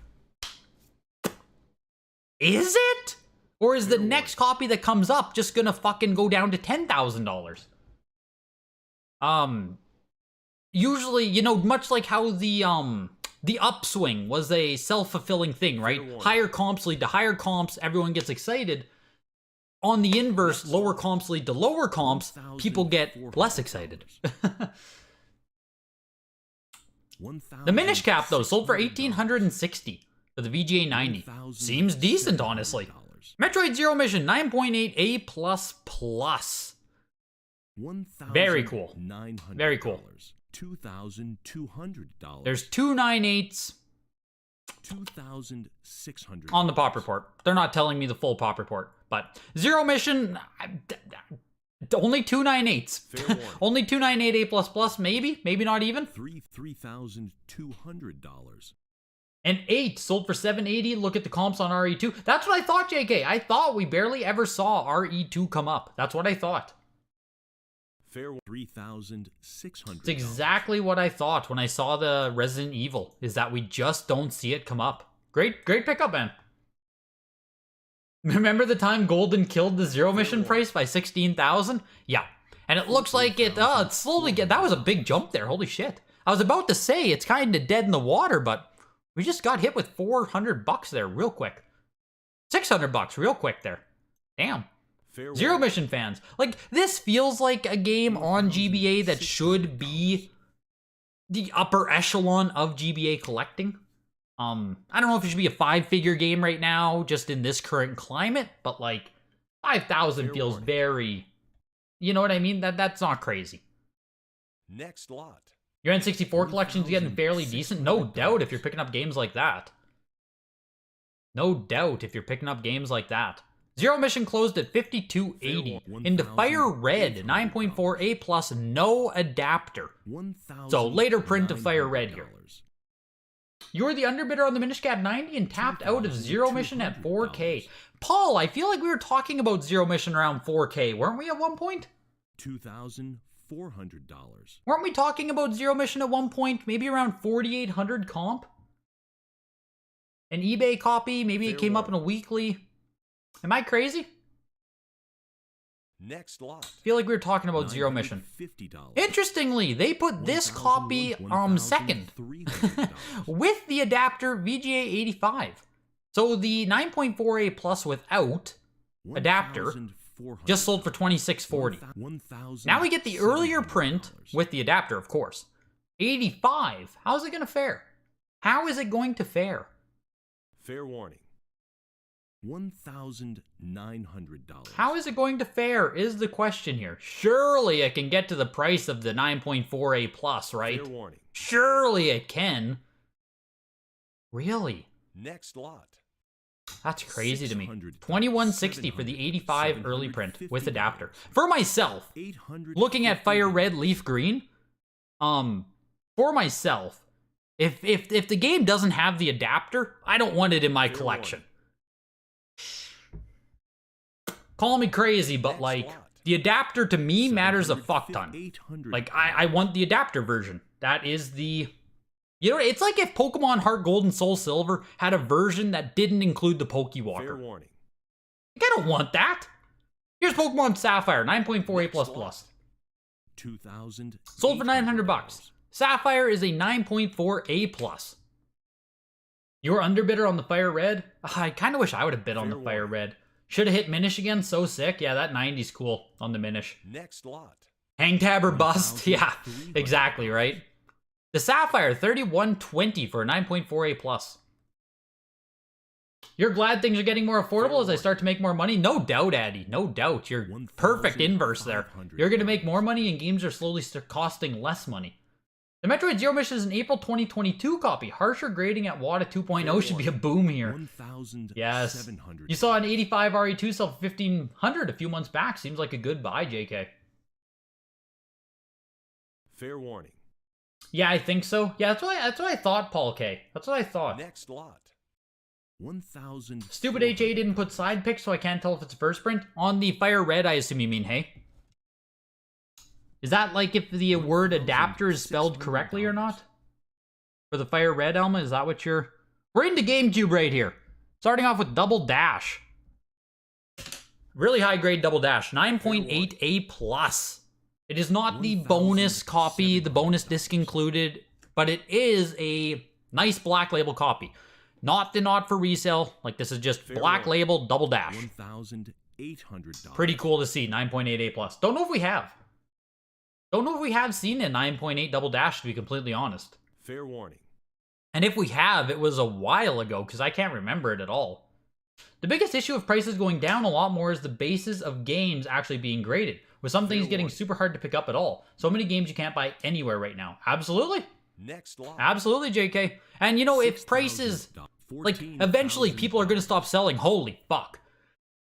is it? Or is the next copy that comes up just gonna fucking go down to $10,000? Usually, you know, much like how the upswing was a self-fulfilling thing, right? Higher comps lead to higher comps, everyone gets excited. On the inverse, lower comps lead to lower comps, people get less excited. The Minish Cap, though, sold for $1,860 for the VGA 90. Seems decent, honestly. Metroid Zero Mission, 9.8 A++. Very cool. Very cool. $2,200. There's two 9.8s $2,600 on the pop report. They're not telling me the full pop report, but Zero Mission, only two 9.8s. Only two 9.8 A++, maybe not even. $3,200. And 8 sold for $780. Look at the comps on RE2. That's what I thought, JK. I thought we barely ever saw RE2 come up. That's what I thought. Fair $3,600. It's exactly what I thought when I saw the Resident Evil, is that we just don't see it come up. Great pickup, man. Remember the time Golden killed the Zero Mission price by 16,000? Yeah. And it looks like it slowly that was a big jump there. Holy shit. I was about to say it's kind of dead in the water, but we just got hit with $400 there real quick. $600 real quick there. Damn. Zero Mission fans. Like, this feels like a game on GBA that should be the upper echelon of GBA collecting. I don't know if it should be a 5-figure game right now, just in this current climate, but like, 5,000 feels very, you know what I mean? That's not crazy. Next lot. Your N64 collection's getting fairly decent. No doubt if you're picking up games like that. No doubt if you're picking up games like that. Zero Mission closed at $5,280. Into Fire Red, 9.4 A+, no adapter. So later print of Fire Red here. You're the underbidder on the Minish Cap 90 and tapped out of Zero Mission at 4K. Paul, I feel like we were talking about Zero Mission around 4K, weren't we at one point? $2,400. Weren't we talking about Zero Mission at one point? Maybe around 4,800 comp? An eBay copy, maybe it came up in a weekly. Am I crazy? Next lot. I feel like we were talking about Zero Mission. Interestingly, they put this copy second with the adapter VGA 85. So the 9.4 A+ without adapter just sold for $2,640. Now we get the earlier print with the adapter, of course. 85. How's it going to fare? How is it going to fare? Fair warning. $1,900. How is it going to fare is the question here. Surely it can get to the price of the 9.4 A+, right? Fair warning. Surely it can. Really? Next lot. That's crazy to me. 2160 for the 85 early print with adapter. For myself, looking at Fire Red, Leaf Green, for myself, if the game doesn't have the adapter, I don't want it in my collection. Call me crazy, but like, the adapter to me matters a fuck ton. Like, I want the adapter version. That is the... You know, it's like if Pokemon Heart Gold and Soul Silver had a version that didn't include the Pokewalker. Fair warning. Like, I don't want that. Here's Pokemon Sapphire, 9.4 A++. 2,000. Sold for $900. Sapphire is a 9.4 A+. You're underbidder on the Fire Red? I kind of wish I would have bid on the Fire Red. Should have hit Minish again, so sick. Yeah, that 90's cool on the Minish. Next lot. Hang tab or bust? Yeah, exactly, right? The Sapphire, 3120 for a 9.4 A+. You're glad things are getting more affordable as I start to make more money? No doubt, Addy. No doubt. You're perfect inverse there. You're going to make more money and games are slowly costing less money. The Metroid Zero Mission is an April 2022 copy. Harsher grading at WADA 2.0 should be a boom here. Yes. You saw an 85 RE2 sell for 1,500 a few months back. Seems like a good buy, JK. Fair warning. Yeah, I think so. Yeah, that's what I thought, Paul K. That's what I thought. Next lot. 1,000. Stupid HA didn't put side pics, so I can't tell if it's a first print. On the Fire Red, I assume you mean, hey? Is that like if the word adapter is spelled correctly or not? For the Fire Red, Elma, is that what you're... We're into GameCube right here. Starting off with Double Dash. Really high grade Double Dash. 9.8 A+. It is not the bonus copy, the bonus disc included, but it is a nice black label copy. Not for resale. Like, this is just black label Double Dash. $1,800. Pretty cool to see. 9.8 A+. Don't know if we have. Don't know if we have seen a 9.8 Double Dash, to be completely honest. Fair warning. And if we have, it was a while ago, because I can't remember it at all. The biggest issue of prices going down a lot more is the basis of games actually being graded, with some things getting super hard to pick up at all. So many games you can't buy anywhere right now. Absolutely. Next lot. Absolutely, JK. And you know, if prices, like, eventually people are going to stop selling. Holy fuck.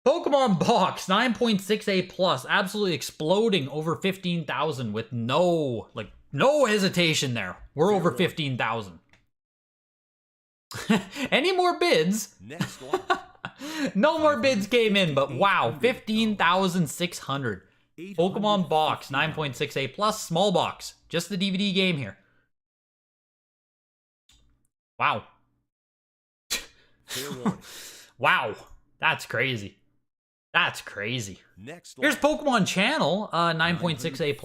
Pokemon Box, 9.6 A+, absolutely exploding over 15,000 with no hesitation there. We're over 15,000. Any more bids? Next lot. No more bids came in, but wow, 15,600. Pokemon Box, 9.6 A+, small box. Just the DVD game here. Wow. Fair warning. Wow, that's crazy. That's crazy. Next Here's Pokemon Channel, 9.6 A+.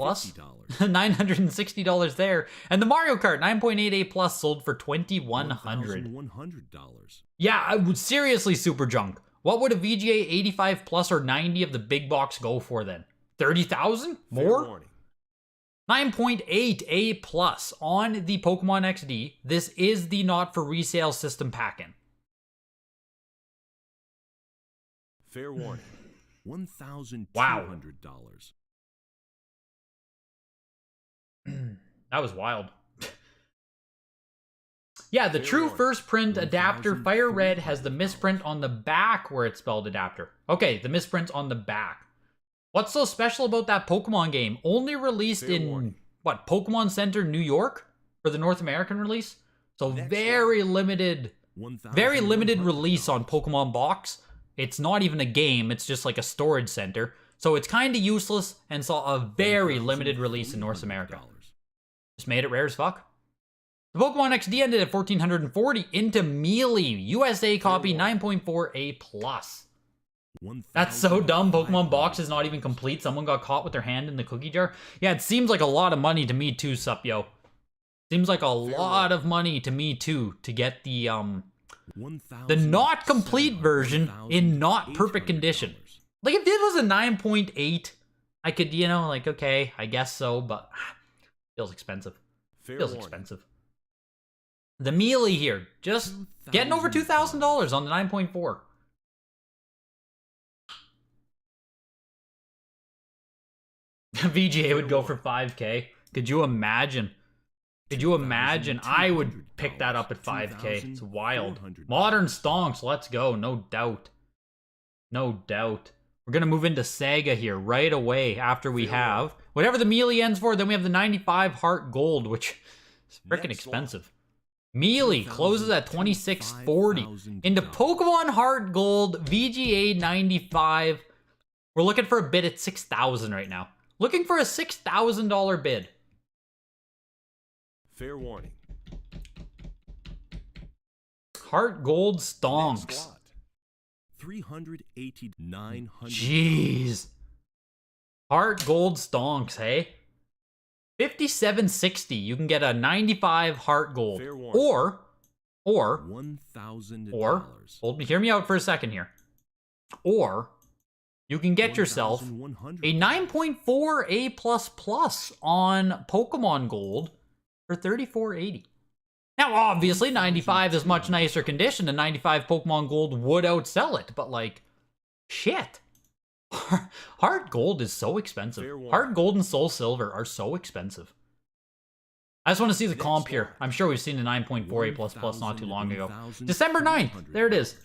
$960 there. And the Mario Kart, 9.8 A+, sold for $2,100. $1,100. Yeah, I would seriously super junk. What would a VGA 85 plus or 90 of the big box go for then? 30,000? More? 9.8 A+ on the Pokemon XD. This is the not for resale system pack-in. Fair warning. $1,200. Wow. That was wild. Yeah, the true first print adapter Fire Red has the misprint on the back where it's spelled adapter. Okay, the misprint on the back. What's so special about that Pokemon game? Only released in, what, Pokemon Center New York for the North American release? So very limited release on Pokemon Box. It's not even a game, it's just like a storage center. So it's kind of useless and saw a very limited release in North America. Just made it rare as fuck. The Pokemon XD ended at $1,440 into Melee. USA copy 9.4 A+. That's so dumb. Pokemon Box is not even complete. Someone got caught with their hand in the cookie jar. Yeah, it seems like a lot of money to me too, sup yo. Seems like a lot of money to me too to get the not complete version in not perfect condition. Like if this was a 9.8, I could, you know, like, okay, I guess so, but feels expensive. Feels expensive. The Melee here, just getting over $2,000 on the 9.4. VGA would go for 5K. Could you imagine? Could you imagine? I would pick that up at 5K. It's wild. Modern stonks, let's go. No doubt. No doubt. We're going to move into Sega here right away after we have whatever the melee ends for. Then we have the 95 Heart Gold, which is freaking expensive. Melee closes at 2640. Into Pokemon Heart Gold, VGA 95. We're looking for a bid at 6,000 right now. Looking for a $6,000 bid. Fair warning. Heart Gold stonks. 380, 900. Jeez. Heart Gold stonks, hey? 5760. You can get a 95 Heart Gold. Or $1,000. hear me out for a second here. Or you can get yourself a 9.4 A++ on Pokemon Gold for 3480. Now, obviously, 95 is much nicer condition, and 95 Pokemon Gold would outsell it, but, like, shit. Heart Gold is so expensive. Heart Gold and Soul Silver are so expensive. I just want to see the comp here. I'm sure we've seen a 9.4 A++ not too long ago. December 9th, there it is.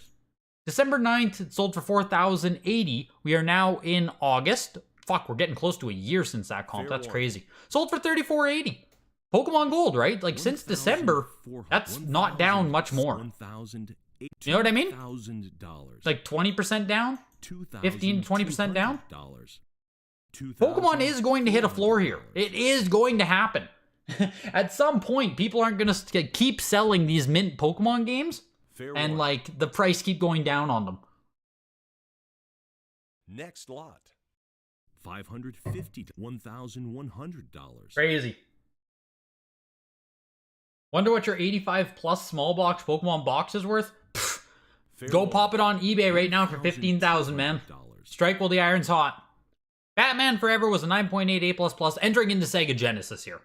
December 9th, it sold for 4,080. We are now in August. Fuck, we're getting close to a year since that comp. That's crazy. Sold for 3,480. Pokemon Gold, right? Like, since December, that's not down much more. You know what I mean? Like, 20% down? 15 to 20% down? Pokemon is going to hit a floor here. It is going to happen. At some point, people aren't going to keep selling these mint Pokemon games, and, like, the price keep going down on them. Next lot. $550 to $1,100. Crazy. Wonder what your 85 plus small box Pokemon box is worth? Go pop it on eBay right now for $15,000, man. Strike while the iron's hot. Batman Forever was a 9.8 A++, entering into Sega Genesis here.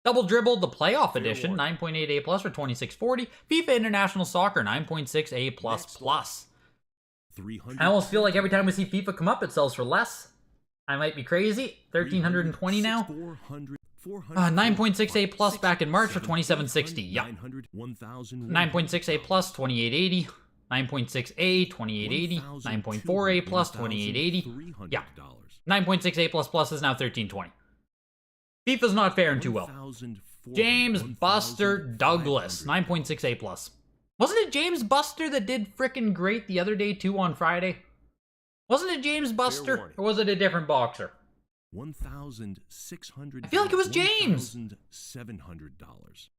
Double Dribble, the Playoff Edition, 9.8 A+ for $26.40. FIFA International Soccer, 9.6 A++. I almost feel like every time we see FIFA come up, it sells for less. I might be crazy. 1,320 now. 9.6 A+ back in March for $27.60. Yeah. 9.6 A+, $28.80. 9.6 A, $28.80. 9.4 A+, $28.80. Yeah. 9.6 A++ is now $13.20. FIFA's not faring too well. James Buster Douglas, 9.6 A+. Wasn't it James Buster that did frickin' great the other day too on Friday? Wasn't it James Buster, or was it a different boxer? $1,600. I feel like it was James. $1,700.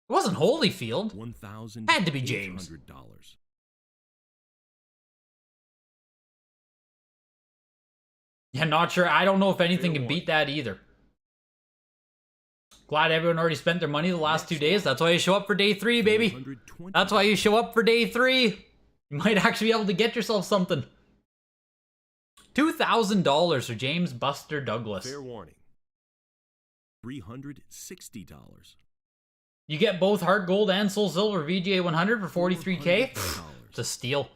It wasn't Holyfield. $1,000. Had to be James. Yeah, not sure. I don't know if anything can beat that either. Glad everyone already spent their money the last 2 days. That's why you show up for day 3, baby. That's why you show up for day 3. You might actually be able to get yourself something. $2,000 for James Buster Douglas. Fair warning. $360. You get both Heart Gold and Soul Silver VGA 100 for $43K. It's a steal.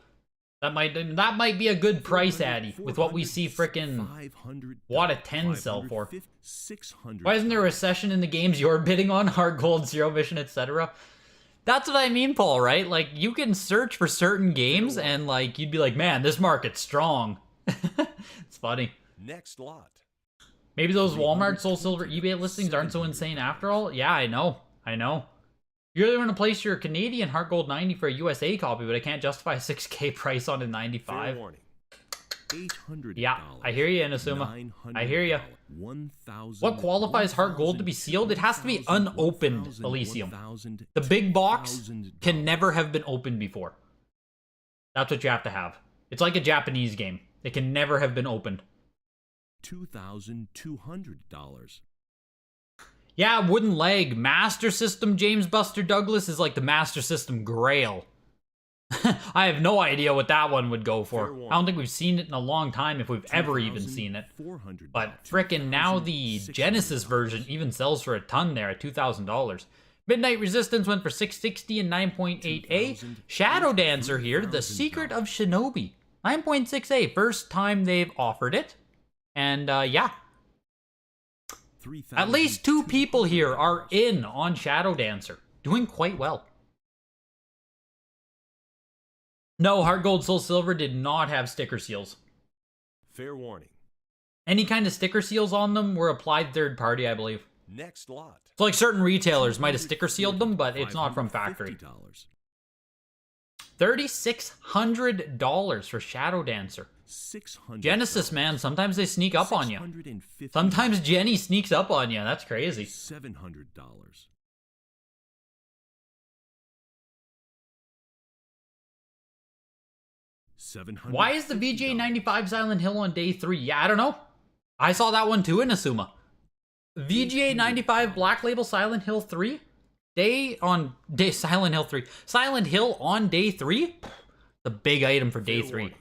That might be a good price, Addy, with what we see frickin' Wada 10 sell for. Why isn't there a recession in the games you're bidding on? Heart Gold, Zero Mission, etc. That's what I mean, Paul, right? Like, you can search for certain games and, like, you'd be like, man, this market's strong. It's funny. Next lot. Maybe those Walmart Soul Silver eBay listings aren't so insane after all? Yeah, I know. You really want to place your Canadian Heart Gold 90 for a USA copy, but I can't justify a 6K price on a 95. $800. Yeah, I hear you, Inazuma. I hear you. What qualifies Heart Gold to be sealed? It has to be unopened, Elysium. The big box can never have been opened before. That's what you have to have. It's like a Japanese game. It can never have been opened. $2,200. Yeah, wooden leg. Master System James Buster Douglas is like the Master System Grail. I have no idea what that one would go for. I don't think we've seen it in a long time, if we've ever even seen it. But frickin' now the Genesis version even sells for a ton there at $2,000. Midnight Resistance went for $660 and 9.8A. Shadow Dancer here, The Secret of Shinobi. 9.6A, first time they've offered it. And yeah. At least 2 people here are in on Shadow Dancer. Doing quite well. No, Heart Gold, Soul Silver did not have sticker seals. Fair warning. Any kind of sticker seals on them were applied third party, I believe. Next lot. So like certain retailers might have sticker sealed them, but it's not from factory. $3,600 for Shadow Dancer. Genesis, man, sometimes they sneak up on you. Sometimes Jenny sneaks up on you. That's crazy. $700. Why is the VGA 95 Silent Hill on day 3? Yeah, I don't know. I saw that one too in Asuma. VGA 95 Black Label Silent Hill 3? Silent Hill 3. Silent Hill on day 3? The big item for day 3.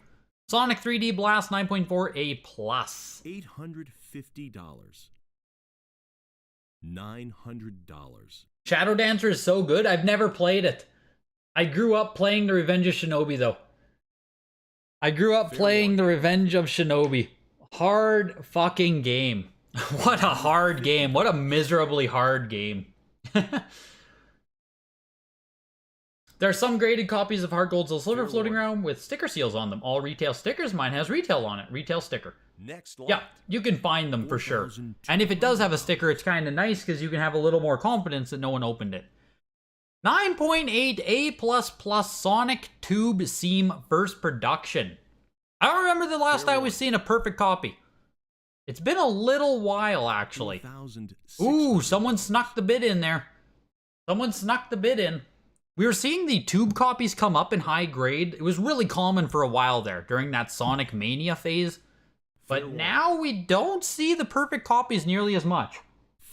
Sonic 3D Blast 9.4 A+. $850. $900. Shadow Dancer is so good. I've never played it. I grew up playing The Revenge of Shinobi, though. The Revenge of Shinobi. Hard fucking game. What a hard game. What a miserably hard game. There are some graded copies of Heart Gold Soul Silver floating around with sticker seals on them. All retail stickers. Mine has retail on it. Retail sticker. Next lot. Yeah, you can find them for sure. And if it does have a sticker, it's kind of nice because you can have a little more confidence that no one opened it. 9.8 A++ Sonic Tube Seam First Production. I don't remember the last time we've seen a perfect copy. It's been a little while, actually. Ooh, someone snuck the bid in there. We were seeing the tube copies come up in high grade. It was really common for a while there during that Sonic Mania phase. But now we don't see the perfect copies nearly as much.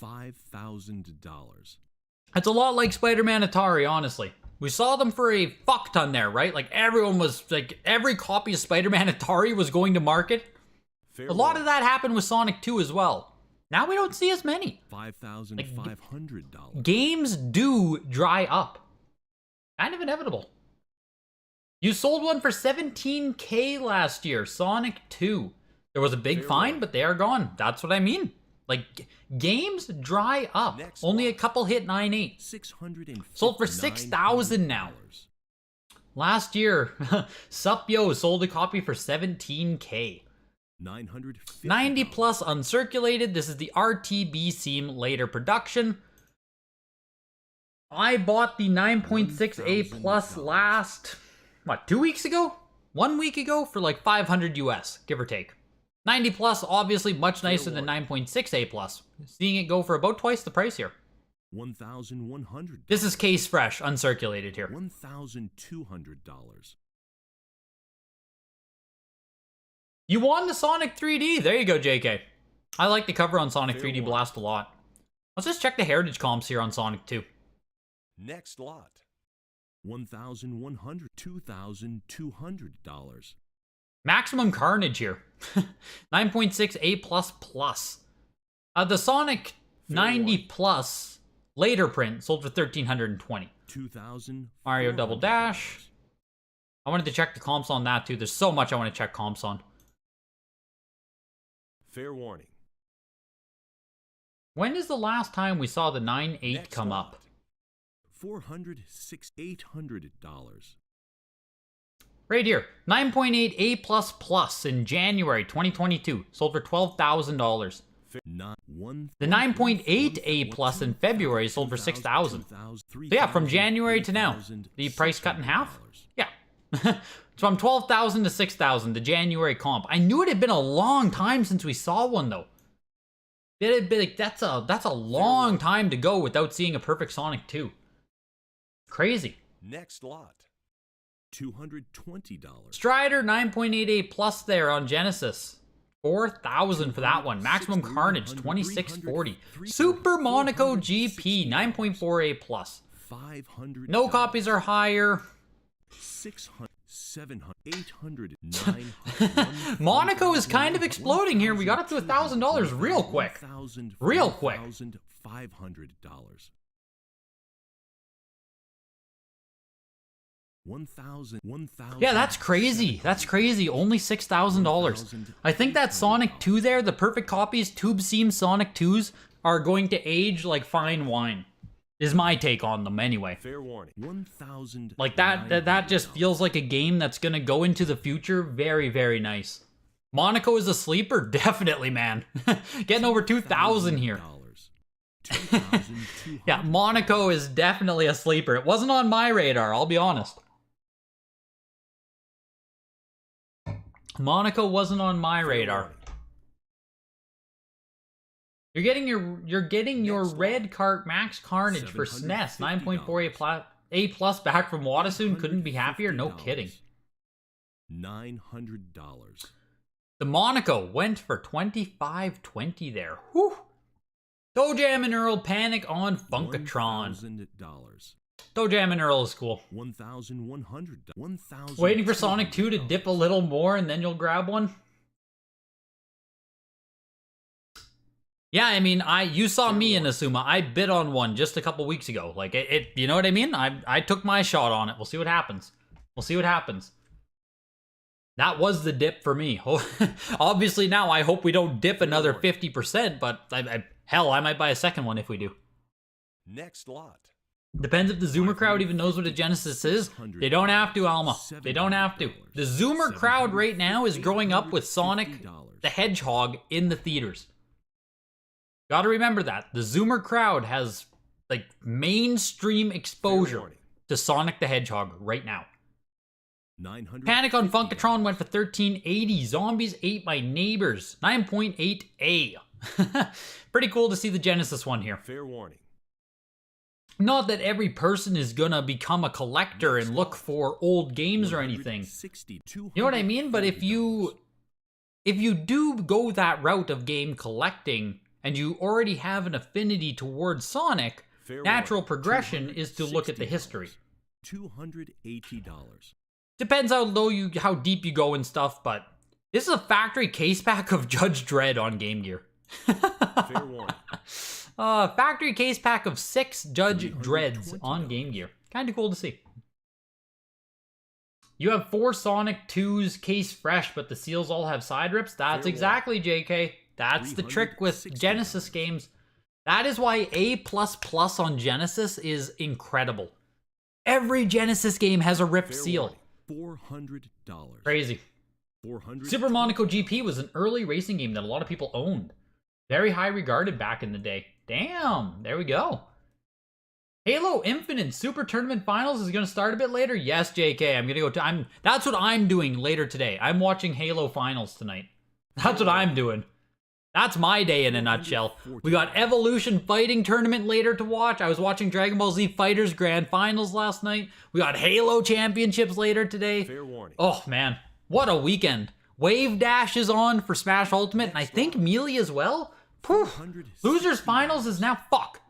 $5,000. It's a lot like Spider-Man Atari, honestly. We saw them for a fuck ton there, right? Like everyone was, like every copy of Spider-Man Atari was going to market. A lot of that happened with Sonic 2 as well. Now we don't see as many. $5,500. Games do dry up. Kind of inevitable. You sold one for $17K last year, Sonic 2. There was a big fine, but they are gone. That's what I mean. Like, games dry up. Only a couple hit 9.8. Sold for $6,000 now. Last year, Supyo sold a copy for $17K. 90 plus uncirculated. This is the RTB Seam later production. I bought the 9.6 A plus last, 2 weeks ago? 1 week ago for like 500 US, give or take. 90 plus, obviously much nicer than 9.6 A plus. Seeing it go for about twice the price here. $1,100. This is case fresh, uncirculated here. $1,200. You won the Sonic 3D. There you go, JK. I like the cover on Sonic 3D Blast a lot. Let's just check the heritage comps here on Sonic 2. Next lot. $1,100. $2,200. Maximum Carnage here. 9.6 A++. The Sonic 90 plus later print sold for $1,320. Mario Double Dash. I wanted to check the comps on that too. There's so much I want to check comps on. Fair warning. When is the last time we saw the 9.8 come up? $800. Right here, 9.8 A++ in January 2022, sold for $12,000. The 9.8 A+ in February sold for $6,000. So yeah, from January to now, the price cut in half? Yeah. So from $12,000 to $6,000, the January comp. I knew it had been a long time since we saw one though. It had been like, that's a long time to go without seeing a perfect Sonic 2. Crazy. Next lot. $220. Strider 9.8 A+ there on Genesis. $4,000 for that one. Maximum Carnage $2,640. Super Monaco GP 9.4 A+. $500. No copies are higher. $600, $700, $800, $900. Monaco is kind of exploding here. We got up to $1,000 real quick. Real quick. $500. $1,000. Yeah, that's crazy. That's crazy. Only $6,000. I think that Sonic 2 there, the perfect copies, Tube Seam Sonic 2s, are going to age like fine wine. Is my take on them anyway. Fair warning. 1,000. Like that just feels like a game that's gonna go into the future. Very, very nice. Monaco is a sleeper? Definitely, man. Getting over 2,000 here. Yeah, Monaco is definitely a sleeper. It wasn't on my radar, I'll be honest. Monaco wasn't on my radar. You're getting your red cart Max Carnage for SNES, 9.4 A+ back from Wadasoon. Couldn't be happier. No kidding. $900. The Monaco went for $25.20 there. Whew. Toe Jam and Earl Panic on Funkatron. $1,000. Toe Jam and Earl is cool. $1,100. Waiting for Sonic 2 to dip a little more and then you'll grab one. Yeah, I mean, you saw me in Asuma. I bid on one just a couple weeks ago. Like, you know what I mean? I took my shot on it. We'll see what happens. We'll see what happens. That was the dip for me. Obviously now I hope we don't dip another 50%, but hell, I might buy a second one if we do. Next lot. Depends if the Zoomer crowd even knows what a Genesis is. They don't have to, Alma. They don't have to. The Zoomer crowd right now is growing up with Sonic the Hedgehog in the theaters. Gotta remember that. The Zoomer crowd has, like, mainstream exposure to Sonic the Hedgehog right now. Panic on Funkatron went for $13.80. Zombies ate my neighbors. 9.8A. Pretty cool to see the Genesis one here. Fair warning. Not that every person is gonna become a collector and look for old games or anything. You know what I mean? But if you do go that route of game collecting and you already have an affinity towards Sonic, natural progression is to look at the history. $280. Depends how deep you go and stuff, but this is a factory case pack of Judge Dredd on Game Gear. Fair warning. Factory case pack of 6 Judge Dredds on Game Gear. Kind of cool to see. You have 4 Sonic 2s case fresh, but the seals all have side rips? That's exactly, JK. That's the trick with Genesis games. That is why A++ on Genesis is incredible. Every Genesis game has a ripped seal. $400. Crazy. Super Monaco GP was an early racing game that a lot of people owned. Very high regarded back in the day. Damn, there we go. Halo Infinite Super Tournament Finals is going to start a bit later. Yes, JK, I'm going to go to... That's what I'm doing later today. I'm watching Halo Finals tonight. That's what I'm doing. That's my day in a nutshell. We got Evolution Fighting Tournament later to watch. I was watching Dragon Ball Z Fighters Grand Finals last night. We got Halo Championships later today. Fair warning. Oh, man. What a weekend. Wave Dash is on for Smash Ultimate, and I think Melee as well. Whew. Losers Finals is now... Fuck.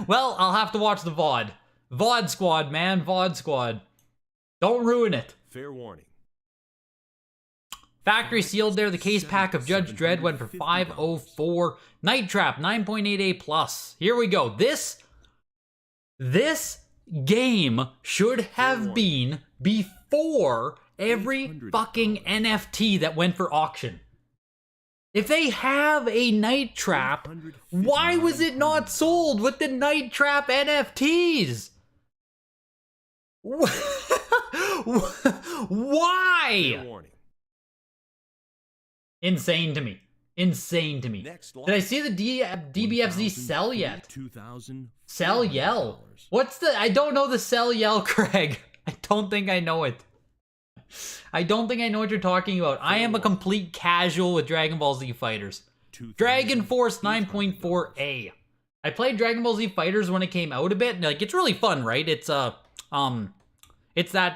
Well, I'll have to watch the VOD. VOD Squad, man. VOD Squad. Don't ruin it. Fair warning. Factory sealed there. The case pack of Judge Dredd went for $504. Night Trap, 9.8A+. Here we go. This game should have been before every fucking NFT that went for auction. If they have a Night Trap, why was it not sold with the Night Trap NFTs? Why? Insane to me. Insane to me. Did I see the DBFZ sell yet? Sell Yell? What's the... I don't know the Sell Yell, Craig. I don't think I know it. I don't think I know what you're talking about. I am a complete casual with Dragon Ball Z Fighters. Dragon Force 9.4A. I played Dragon Ball Z Fighters when it came out a bit, and like it's really fun, right? It's that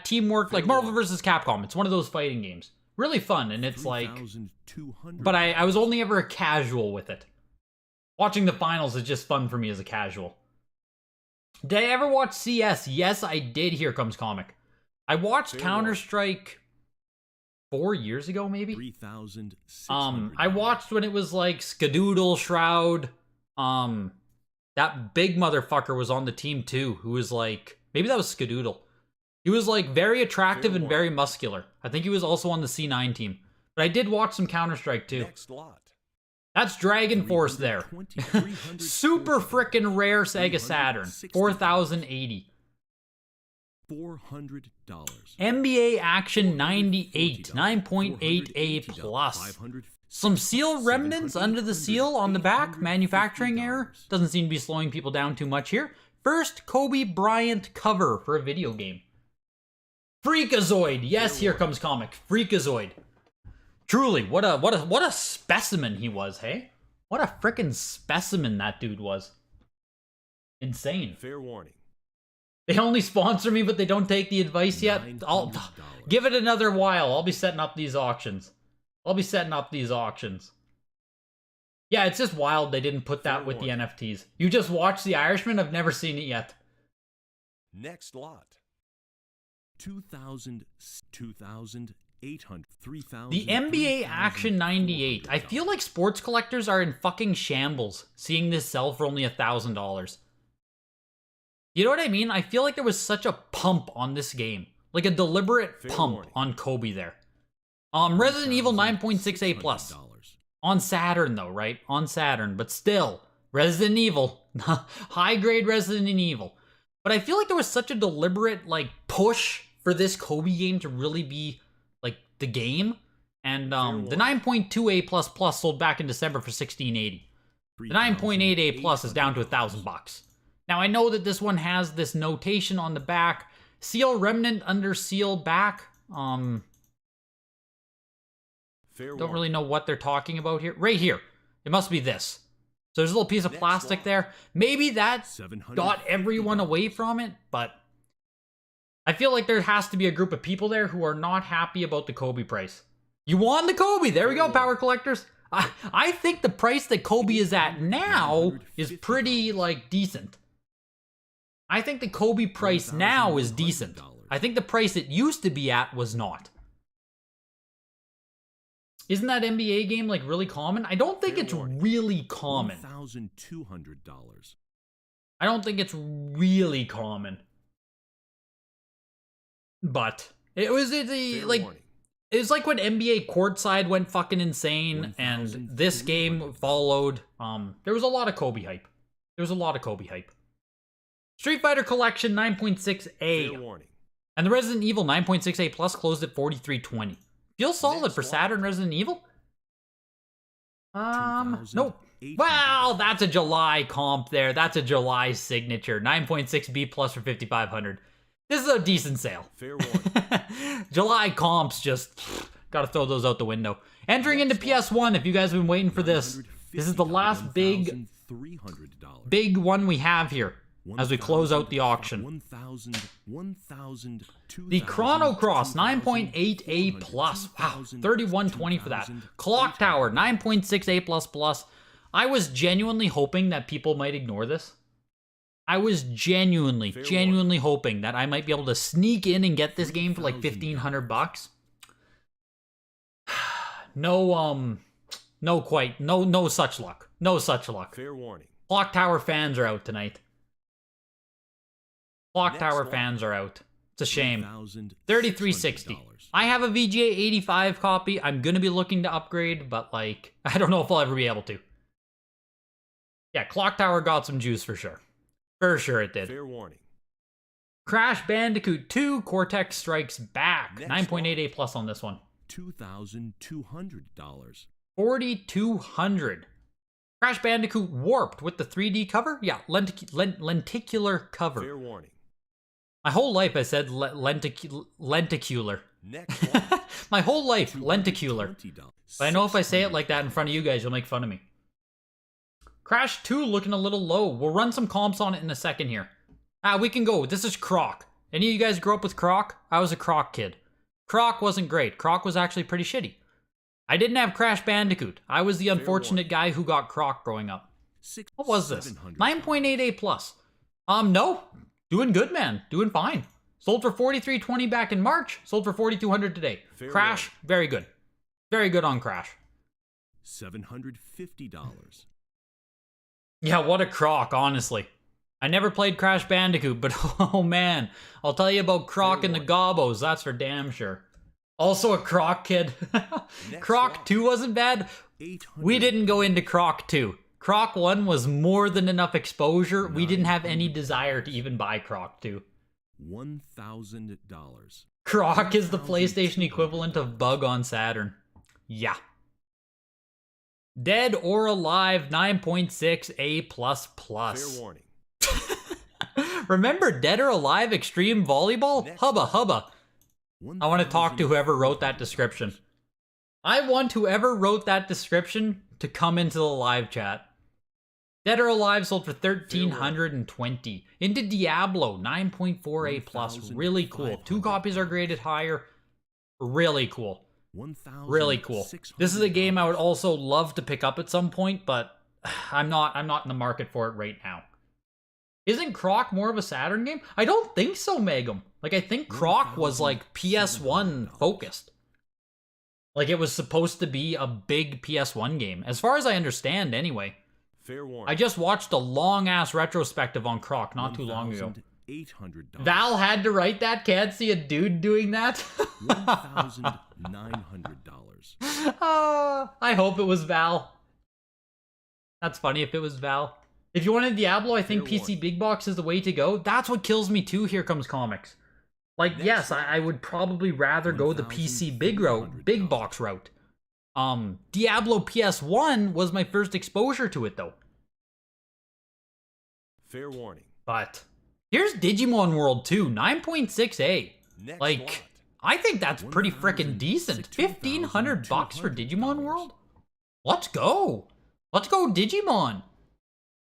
teamwork, like Marvel vs. Capcom. It's one of those fighting games. Really fun, and it's like... But I was only ever a casual with it. Watching the finals is just fun for me as a casual. Did I ever watch CS? Yes, I did. Here comes Comic. I watched Counter-Strike 4 years ago, maybe? I watched when it was like Skadoodle, Shroud. That big motherfucker was on the team too, who was like... Maybe that was Skadoodle. He was like very attractive and very muscular. I think he was also on the C9 team. But I did watch some Counter-Strike too. That's Dragon Force there. Super frickin' rare Sega Saturn. 4,080. $400. NBA Action 98. 9.8A plus. Some seal remnants under the seal on the back. Manufacturing error. Doesn't seem to be slowing people down too much here. First Kobe Bryant cover for a video game. Freakazoid. Yes, here comes comic. Freakazoid. Truly, what a specimen he was, hey? What a frickin' specimen that dude was. Insane. Fair warning. They only sponsor me, but they don't take the advice yet. I'll give it another while. I'll be setting up these auctions. Yeah, it's just wild they didn't put that with the NFTs. You just watched The Irishman? I've never seen it yet. Next lot. 2,000, 2,800, 3,000. The NBA Action 98. I feel like sports collectors are in fucking shambles seeing this sell for only $1,000. You know what I mean? I feel like there was such a pump on this game. Like a deliberate pump on Kobe there. Resident Evil 9.6A plus. On Saturn though, right? On Saturn, but still. Resident Evil. High grade Resident Evil. But I feel like there was such a deliberate like push for this Kobe game to really be like the game. And the 9.2A plus plus sold back in December for $1,680. The 9.8A plus is down to $1,000. Now I know that this one has this notation on the back. Seal remnant under seal back. Don't really know what they're talking about here. Right here. It must be this. So there's a little piece of plastic there. Maybe that got everyone away from it, but I feel like there has to be a group of people there who are not happy about the Kobe price. You won the Kobe. There we go, power collectors. I think the price that Kobe is at now is pretty, like, decent. I think the Kobe price now is decent. I think the price it used to be at was not. Isn't that NBA game, like, really common? I don't think it's really common. $1,200. I don't think it's really common. But it was like when NBA Courtside went fucking insane and this game followed. There was a lot of Kobe hype. Street Fighter Collection 9.6A. And the Resident Evil 9.6A Plus closed at $4,320. Feels solid for Saturn Resident Evil. Nope. Well, that's a July comp there. That's a July signature. 9.6B Plus for $5,500. This is a decent sale. Fair warning. July comps just gotta throw those out the window. Entering into PS1, if you guys have been waiting for this, this is the last big one we have here as we close out the auction. The Chrono Cross 9.8A plus. Wow, $3,120 for that. Clock Tower 9.6A plus plus. I was genuinely hoping that people might ignore this. I was genuinely hoping that I might be able to sneak in and get this game for like $1,500. No such luck. No such luck. Fair warning. Clock Tower fans are out tonight. Clock Tower fans are out. It's a shame. $3,360. I have a VGA 85 copy. I'm gonna be looking to upgrade, but like, I don't know if I'll ever be able to. Yeah, Clock Tower got some juice for sure. For sure it did. Fair warning. Crash Bandicoot 2 Cortex Strikes Back. 9.8A plus on this one. $2,200. $4,200. Crash Bandicoot Warped with the 3D cover? Yeah, lenticular cover. Fair warning. My whole life I said lenticular. Next My whole life, lenticular. But I know if I say it like that in front of you guys, you'll make fun of me. Crash 2 looking a little low. We'll run some comps on it in a second here. We can go. This is Croc. Any of you guys grew up with Croc? I was a Croc kid. Croc wasn't great. Croc was actually pretty shitty. I didn't have Crash Bandicoot. I was the unfortunate guy who got Croc growing up. What was this? 9.8A plus. No. Doing good, man. Doing fine. Sold for $4,320 back in March. Sold for $4,200 today. Crash, very good. Very good on Crash. $750. Yeah, what a Croc, honestly. I never played Crash Bandicoot, but oh man, I'll tell you about Croc and the Gobbos, that's for damn sure. Also a Croc kid. Croc 2 wasn't bad. We didn't go into Croc 2. Croc 1 was more than enough exposure. We didn't have any desire to even buy Croc 2. $1,000. Croc is the PlayStation equivalent of Bug on Saturn. Yeah. Dead or Alive 9.6 A++. Fair warning. Remember Dead or Alive Extreme Volleyball? Hubba hubba. I want to talk to whoever wrote that description. I want whoever wrote that description to come into the live chat. Dead or Alive sold for $1,320. Into Diablo 9.4 A+. Really cool. 2 copies are graded higher. Really cool. Really cool. This is a game I would also love to pick up at some point, but I'm not in the market for it right now. Isn't Croc more of a Saturn game? I don't think so, Megum. Like, I think Croc was like PS1 focused. Like, it was supposed to be a big PS1 game, as far as I understand anyway. Fair warning. I just watched a long-ass retrospective on Croc not too long ago. $800. Val had to write that? Can't see a dude doing that? $1,900. I hope it was Val. That's funny if it was Val. If you wanted Diablo, I think PC Big Box is the way to go. That's what kills me too, Here Comes Comics. Like, yes, I would probably rather go the PC Big Box route. Diablo PS1 was my first exposure to it, though. Fair warning. But here's Digimon World 2, 9.6A. Like, lot. I think that's pretty freaking decent. $1,500 for Digimon World? Let's go. Let's go Digimon.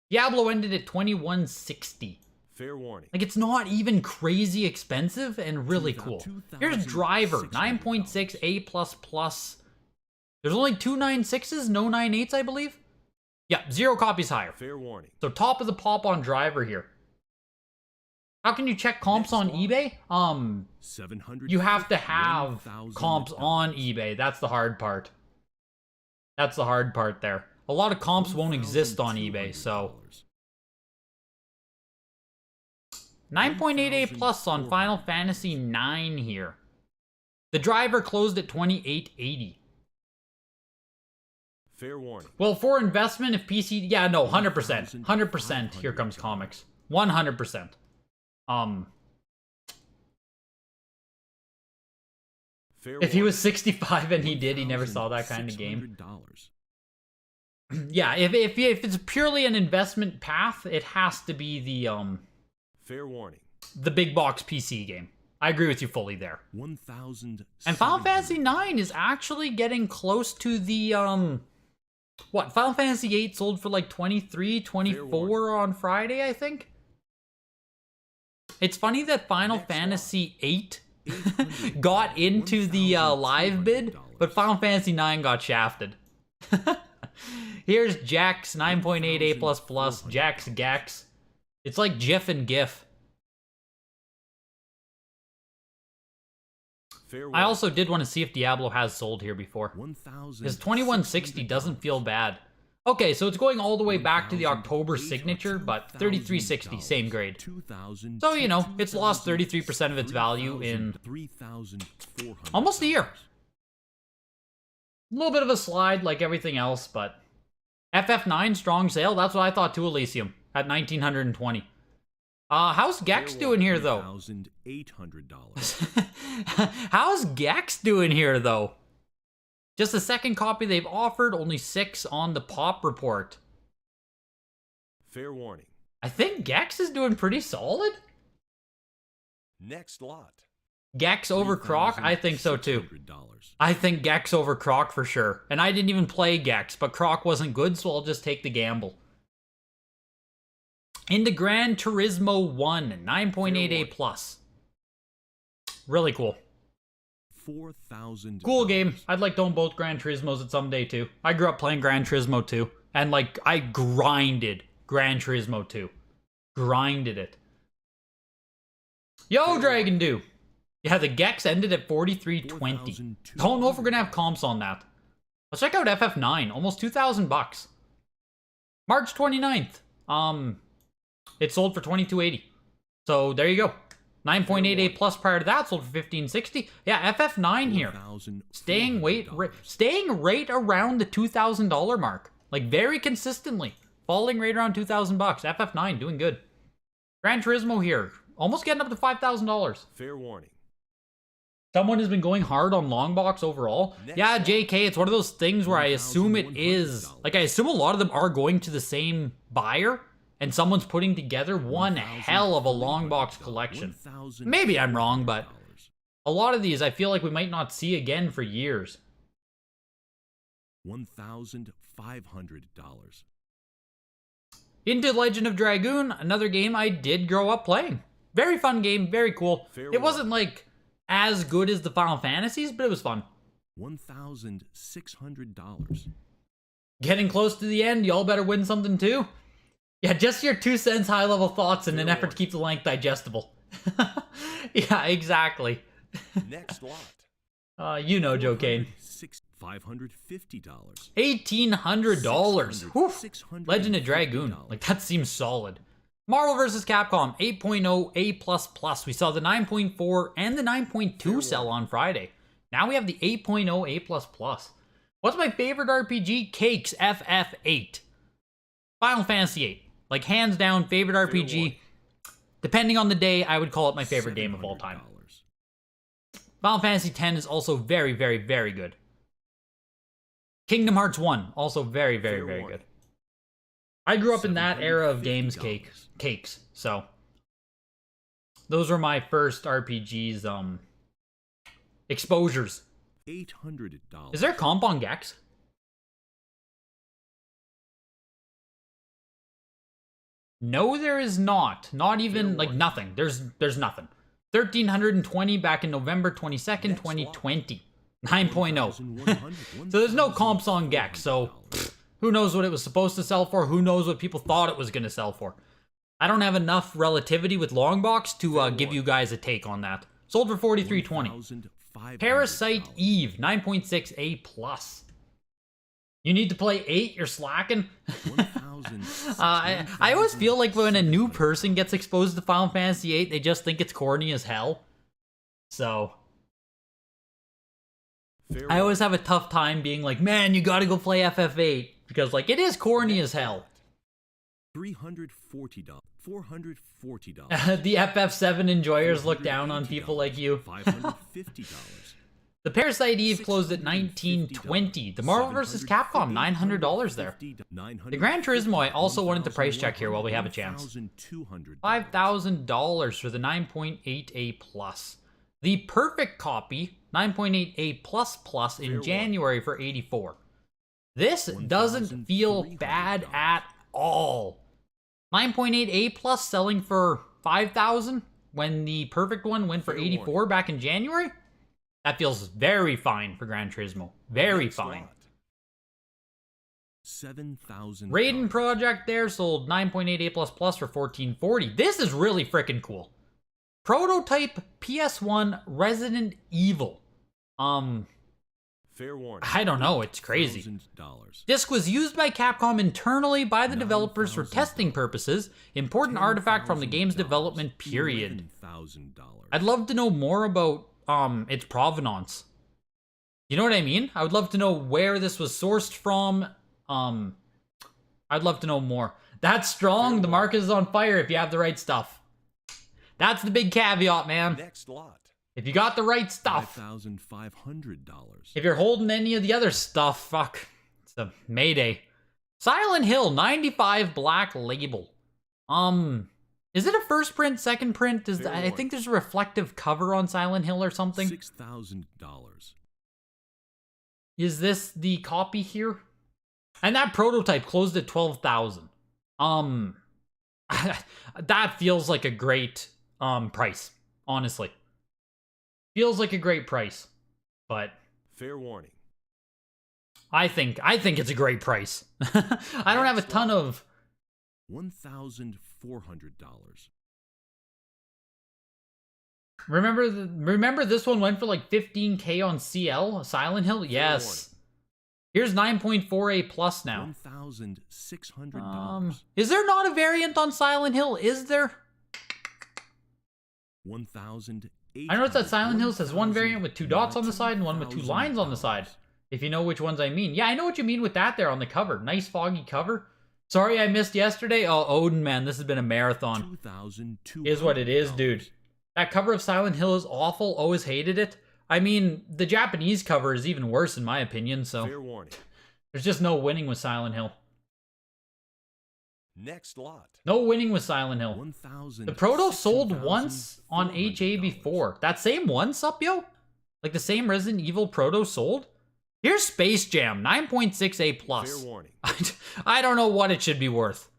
Diablo ended at $2,160. Fair warning. Like, it's not even crazy expensive and really cool. Here's Driver, 9.6 A++. There's only 2 9.6s, no 9.8s, I believe. Yeah, 0 copies higher. Fair warning. So top of the pop on Driver here. How can you check comps on eBay? 700. You have to have comps on eBay. That's the hard part. That's the hard part there. A lot of comps won't exist on eBay, so 9.8A+ on Final Fantasy IX here. The Driver closed at $2,880. Fair warning. Well, for investment, if PC, yeah, no, 100%, 100%. Here Comes Comics, 100%. If he was 65 and he did, he never saw that kind of game. Yeah, if it's purely an investment path, it has to be the fair warning. The big box PC game. I agree with you fully there. 1,000. And Final Fantasy IX is actually getting close to the what? Final Fantasy VIII sold for like 23, 24 on Friday, I think. It's funny that Final Fantasy VIII got into the live bid, but Final Fantasy IX got shafted. Here's Jax 9.8 A++, Jax Gax. It's like GIF and GIF. I also did want to see if Diablo has sold here before. His 2160 doesn't feel bad. Okay, so it's going all the way back to the October signature, but 3360, same grade. So, you know, it's lost 33% of its value in almost a year. A little bit of a slide like everything else, but FF9 strong sale, that's what I thought too, Elysium, at $1,920. How's Gex doing here, though? $1,800. How's Gex doing here, though? Just the second copy they've offered, only 6 on the pop report. Fair warning. I think Gex is doing pretty solid. Next lot. Gex over Croc? I think so too. I think Gex over Croc for sure. And I didn't even play Gex, but Croc wasn't good, so I'll just take the gamble. Into Gran Turismo 1, 9.8A+. Really cool. 4,000. Cool game. I'd like to own both Gran Turismos at some day too. I grew up playing Gran Turismo 2. And like, I grinded Gran Turismo 2. Grinded it. Yo, Dragon Dew! Yeah, the Gex ended at 4320. Don't know if we're gonna have comps on that. Let's check out FF9. Almost $2,000. March 29th. It sold for $2,280. So there you go. 9.88 plus prior to that sold for 1560. Yeah, FF9 here. Staying right around the $2,000 mark. Like very consistently. Falling right around $2,000 bucks. FF9 doing good. Gran Turismo here. Almost getting up to $5,000. Fair warning. Someone has been going hard on long box overall. Yeah, JK, it's one of those things where I assume it is. Like, I assume a lot of them are going to the same buyer, and someone's putting together one hell of a long box collection. Maybe I'm wrong, but a lot of these I feel like we might not see again for years. $1,500. Into Legend of Dragoon, another game I did grow up playing. Very fun game, very cool. It wasn't like as good as the Final Fantasies, but it was fun. $1,600. Getting close to the end, y'all better win something too. Yeah, just your 2 cents high-level thoughts in an effort to keep the length digestible. Yeah, exactly. Next lot. You know, Joe Kane. $550. $1,800. Legend of Dragoon. Like, that seems solid. Marvel vs. Capcom 8.0 A++. We saw the 9.4 and the 9.2 sell on Friday. Now we have the 8.0 A++. What's my favorite RPG? Cakes FF8. Final Fantasy 8. Like, hands down, favorite RPG. Depending on the day, I would call it my favorite game of all time. Final Fantasy X is also very, very, very good. Kingdom Hearts 1, also very, very, very good. I grew up in that era of games cakes, so those were my first RPGs exposures. $800. Is there a comp on Gex? No, there is not. Not even like nothing. There's nothing. 1,320 back in November 22nd, 2020. 9.0. So there's no comps on Gex, so who knows what it was supposed to sell for? Who knows what people thought it was going to sell for? I don't have enough relativity with Longbox to give you guys a take on that. Sold for 43.20. Parasite Eve 9.6 A+. You need to play 8, you're slacking. I always feel like when a new person gets exposed to Final Fantasy VIII, they just think it's corny as hell. So I always have a tough time being like, man, you gotta go play FF8. Because, like, it is corny as hell. $340. $440. The FF7 enjoyers look down on people like you. $550. The Parasite Eve closed at $1,920. The Marvel vs. Capcom, $900 there. The Gran Turismo, I also wanted to price check here while we have a chance. $5,000 for the 9.8 A+. The Perfect Copy, 9.8 A++ in January for $84. This doesn't feel bad at all. 9.8 A+ selling for $5,000 when the Perfect one went for $84 back in January? That feels very fine for Gran Turismo. Very fine. $7,000. Raiden Project there sold 9.8 A++ for $1,440. This is really freaking cool. Prototype PS1 Resident Evil. Fair warning. I don't know, it's crazy. Disc was used by Capcom internally by the developers for testing purposes. Important artifact from the game's development period. I'd love to know more about its provenance. You know what I mean? I would love to know where this was sourced from. I'd love to know more. That's strong. The market is on fire if you have the right stuff. That's the big caveat, man. Next lot. If you got the right stuff. $5,500. If you're holding any of the other stuff, fuck. It's a mayday. Silent Hill 95 Black Label. Is it a first print, second print? I think there's a reflective cover on Silent Hill or something. $6,000. Is this the copy here? And that prototype closed at $12,000. That feels like a great price, honestly. Feels like a great price, but fair warning. I think it's a great price. I don't have a ton of $1,400. Remember this one went for like $15K on CL, Silent Hill? Yes. Here's 9.4 A+ now. $1,600. Is there not a variant on Silent Hill? Is there? $1,800. I noticed that Silent Hills has one variant with 2 dots on the side and one with 2 lines on the side. If you know which ones I mean. Yeah, I know what you mean with that there on the cover. Nice foggy cover. Sorry I missed yesterday. Oh, Odin, man, this has been a marathon. Is what it is, dude. That cover of Silent Hill is awful. Always hated it. I mean, the Japanese cover is even worse in my opinion, so Fair warning. there's just no winning with Silent Hill. Next lot. No winning with Silent Hill. $1,000. The Proto sold once on HA before. That same one, sup, yo? Like the same Resident Evil Proto sold? Here's Space Jam, 9.6A+. Fair warning. I don't know what it should be worth.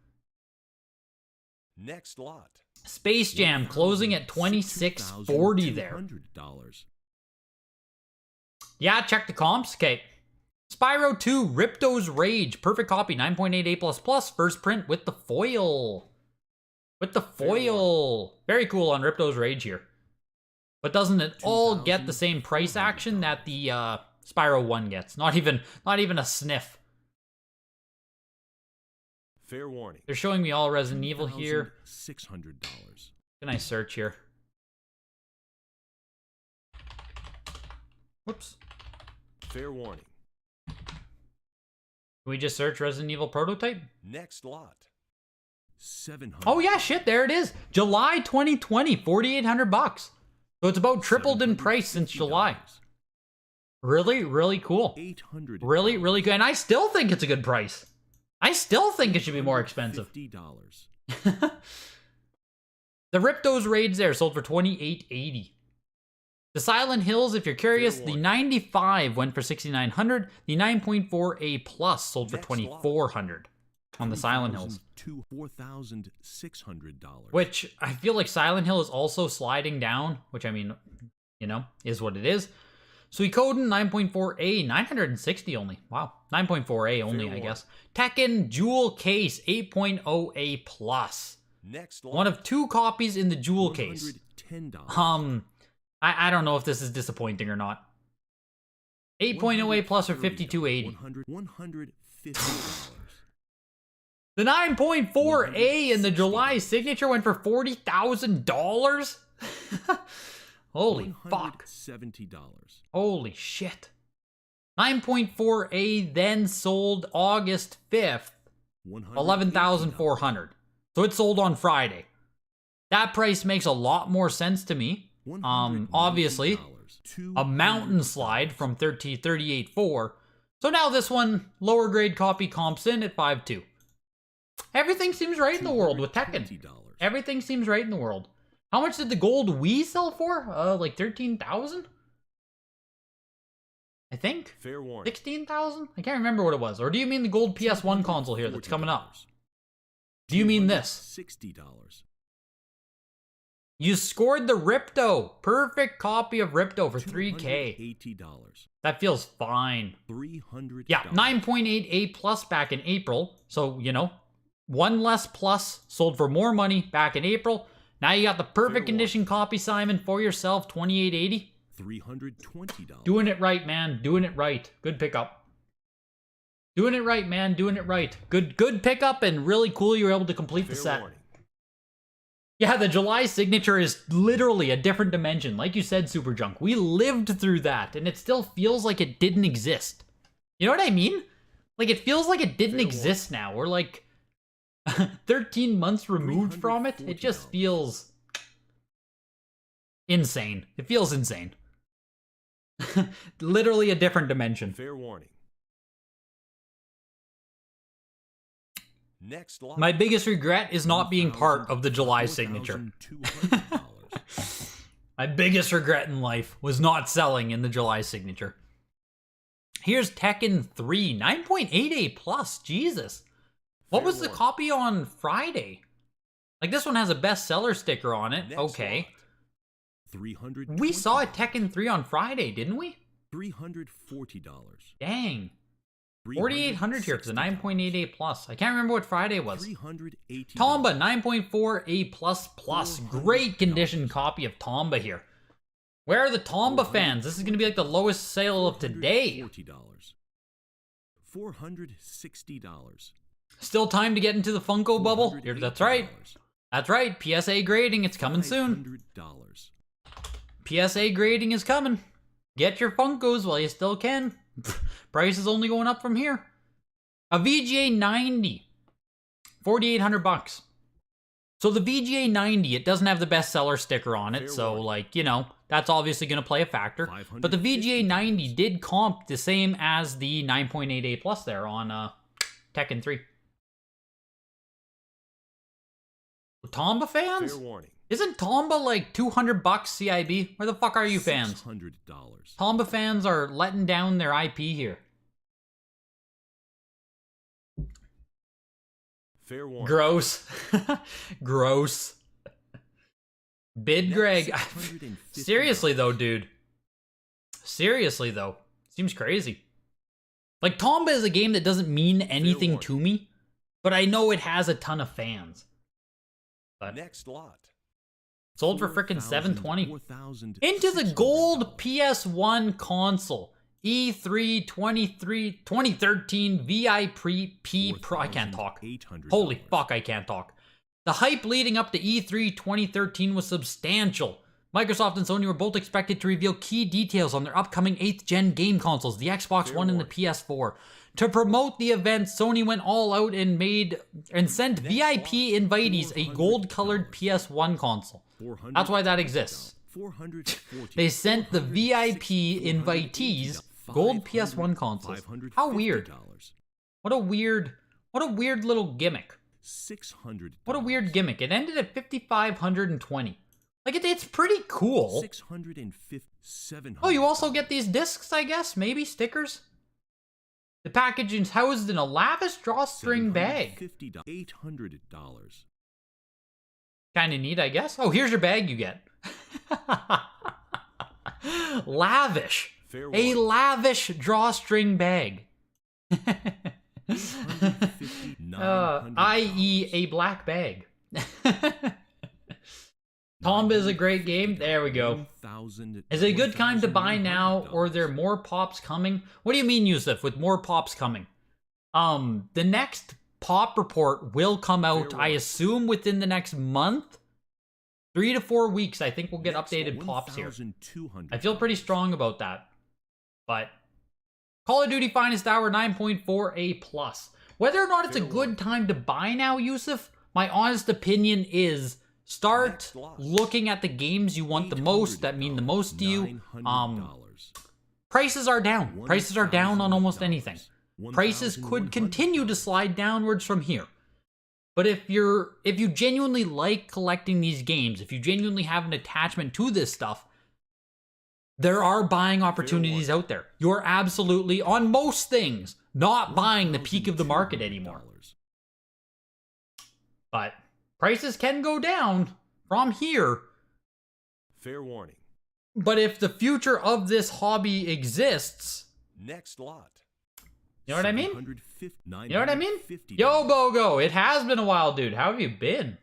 Next lot. Space Jam closing at $26.40 there. Yeah, check the comps. Okay. Spyro 2, Ripto's Rage. Perfect copy, 9.8A++. First print with the foil. With the foil. Very cool on Ripto's Rage here. But doesn't it all get the same price action that the Spyro 1 gets? Not even a sniff. Fair warning. They're showing me all Resident Evil here. $600. Can I search here? Whoops. Fair warning. Can we just search Resident Evil Prototype? Next lot. $700. Oh yeah, shit, there it is. July 2020, $4,800. So it's about tripled in price since July. Really, really cool. $800. Really, really good. And I still think it's a good price. I still think it should be more expensive. $50. The Ripto's Raids there sold for $28.80. The Silent Hills, if you're curious, the 95 went for $6,900. The 9.4A Plus sold for $2,400 on the Silent Hills. $4,600. Which I feel like Silent Hill is also sliding down, which I mean, you know, is what it is. Suikoden 9.4A, 960 only. Wow, 9.4A only, I guess. Tekken Jewel Case 8.0A Plus. Next lot. One of 2 copies in the Jewel Case. $110. I don't know if this is disappointing or not. 8.0A Plus or $52.80. $150. The 9.4A in the July signature went for $40,000. Holy fuck. $170. Holy shit. 9.4A then sold August 5th, $11,400. So it sold on Friday. That price makes a lot more sense to me. Obviously, a mountain slide from 38.4. So now this one, lower grade copy comps in at 5.2. Everything seems right in the world with Tekken. Everything seems right in the world. How much did the gold Wii sell for? Like 13,000? I think. Fair warning. 16,000? I can't remember what it was. Or do you mean the gold PS1 console here that's coming up? Do you mean this? $60. You scored the Ripto. Perfect copy of Ripto for $3K. $80. That feels fine. $300. Yeah, 9.8A plus back in April. So, you know, one less plus sold for more money back in April. Now you got the perfect condition copy, Simon, for yourself, $28.80. $320. Doing it right, man. Doing it right. Good pickup. Doing it right, man. Doing it right. Good pickup and really cool you were able to complete the set. Warning. Yeah, the July signature is literally a different dimension. Like you said, Super Junk. We lived through that, and it still feels like it didn't exist. You know what I mean? Like, it feels like it didn't exist now. We're like 13 months removed from it. It just feels insane. It feels insane. Literally a different dimension. Fair warning. Next lot. My biggest regret is not being part of the July signature. My biggest regret in life was not selling in the July signature. Here's Tekken 3, 9.8A plus. Jesus. What was the copy on Friday? Like, this one has a bestseller sticker on it. Okay. We saw a Tekken 3 on Friday, didn't we? $340. Dang. 4,800 here for the 9.8A plus. I can't remember what Friday was. Tomba 9.4A plus plus. Great condition copy of Tomba here. Where are the Tomba fans? This is going to be like the lowest sale of today. $460. Still time to get into the Funko bubble? That's right. That's right, PSA grading, it's coming soon. $500. PSA grading is coming. Get your Funkos while you still can. Price is only going up from here. A VGA 90, 4,800 bucks. So the VGA 90, it doesn't have the bestseller sticker on it, so like, you know, that's obviously going to play a factor. But the VGA 90 did comp the same as the 9.8A Plus there on Tekken 3. Tomba fans? Fair warning. Isn't Tomba like 200 bucks CIB? Where the fuck are you fans? $600. Tomba fans are letting down their IP here. Fair warning. Gross. Gross. Bid Greg. Seriously though, dude. Seriously though. Seems crazy. Like, Tomba is a game that doesn't mean anything to me, but I know it has a ton of fans. But next lot. Sold for frickin' $720. Into the gold PS1 console. E3 2013 VIP Pro. I can't talk. Holy fuck, I can't talk. The hype leading up to E3 2013 was substantial. Microsoft and Sony were both expected to reveal key details on their upcoming 8th gen game consoles, the Xbox One and the PS4. To promote the event, Sony went all out and sent VIP invitees a gold-colored PS1 console. That's why that exists. They sent the VIP invitees gold PS1 consoles. How weird. What a weird little gimmick. $600. What a weird gimmick. It ended at 5,520. Like, it's pretty cool. $650. Oh, you also get these discs, I guess? Maybe stickers? The packaging's housed in a lavish drawstring bag. $800. Kinda neat, I guess. Oh, here's your bag you get. Lavish. A lavish drawstring bag. I.e. a black bag. Tomba is a great game. There we go. Is it a good time to buy now, or are there more pops coming? What do you mean, Yusuf, with more pops coming? The next pop report will come out, I assume, within the next month. 3 to 4 weeks, I think we'll get updated pops here. I feel pretty strong about that. But Call of Duty Finest Hour 9.4A+. Whether or not it's a good time to buy now, Yusuf, my honest opinion is start looking at the games you want the most, that mean the most to you. Prices are down. Prices are down on almost anything. Prices could continue to slide downwards from here. But if you genuinely like collecting these games, if you genuinely have an attachment to this stuff, there are buying opportunities out there. You're absolutely, on most things, not buying the peak of the market anymore. But prices can go down from here. Fair warning. But if the future of this hobby exists... Next lot. You know what I mean? You know what I mean? Yo, Bogo, it has been a while, dude. How have you been?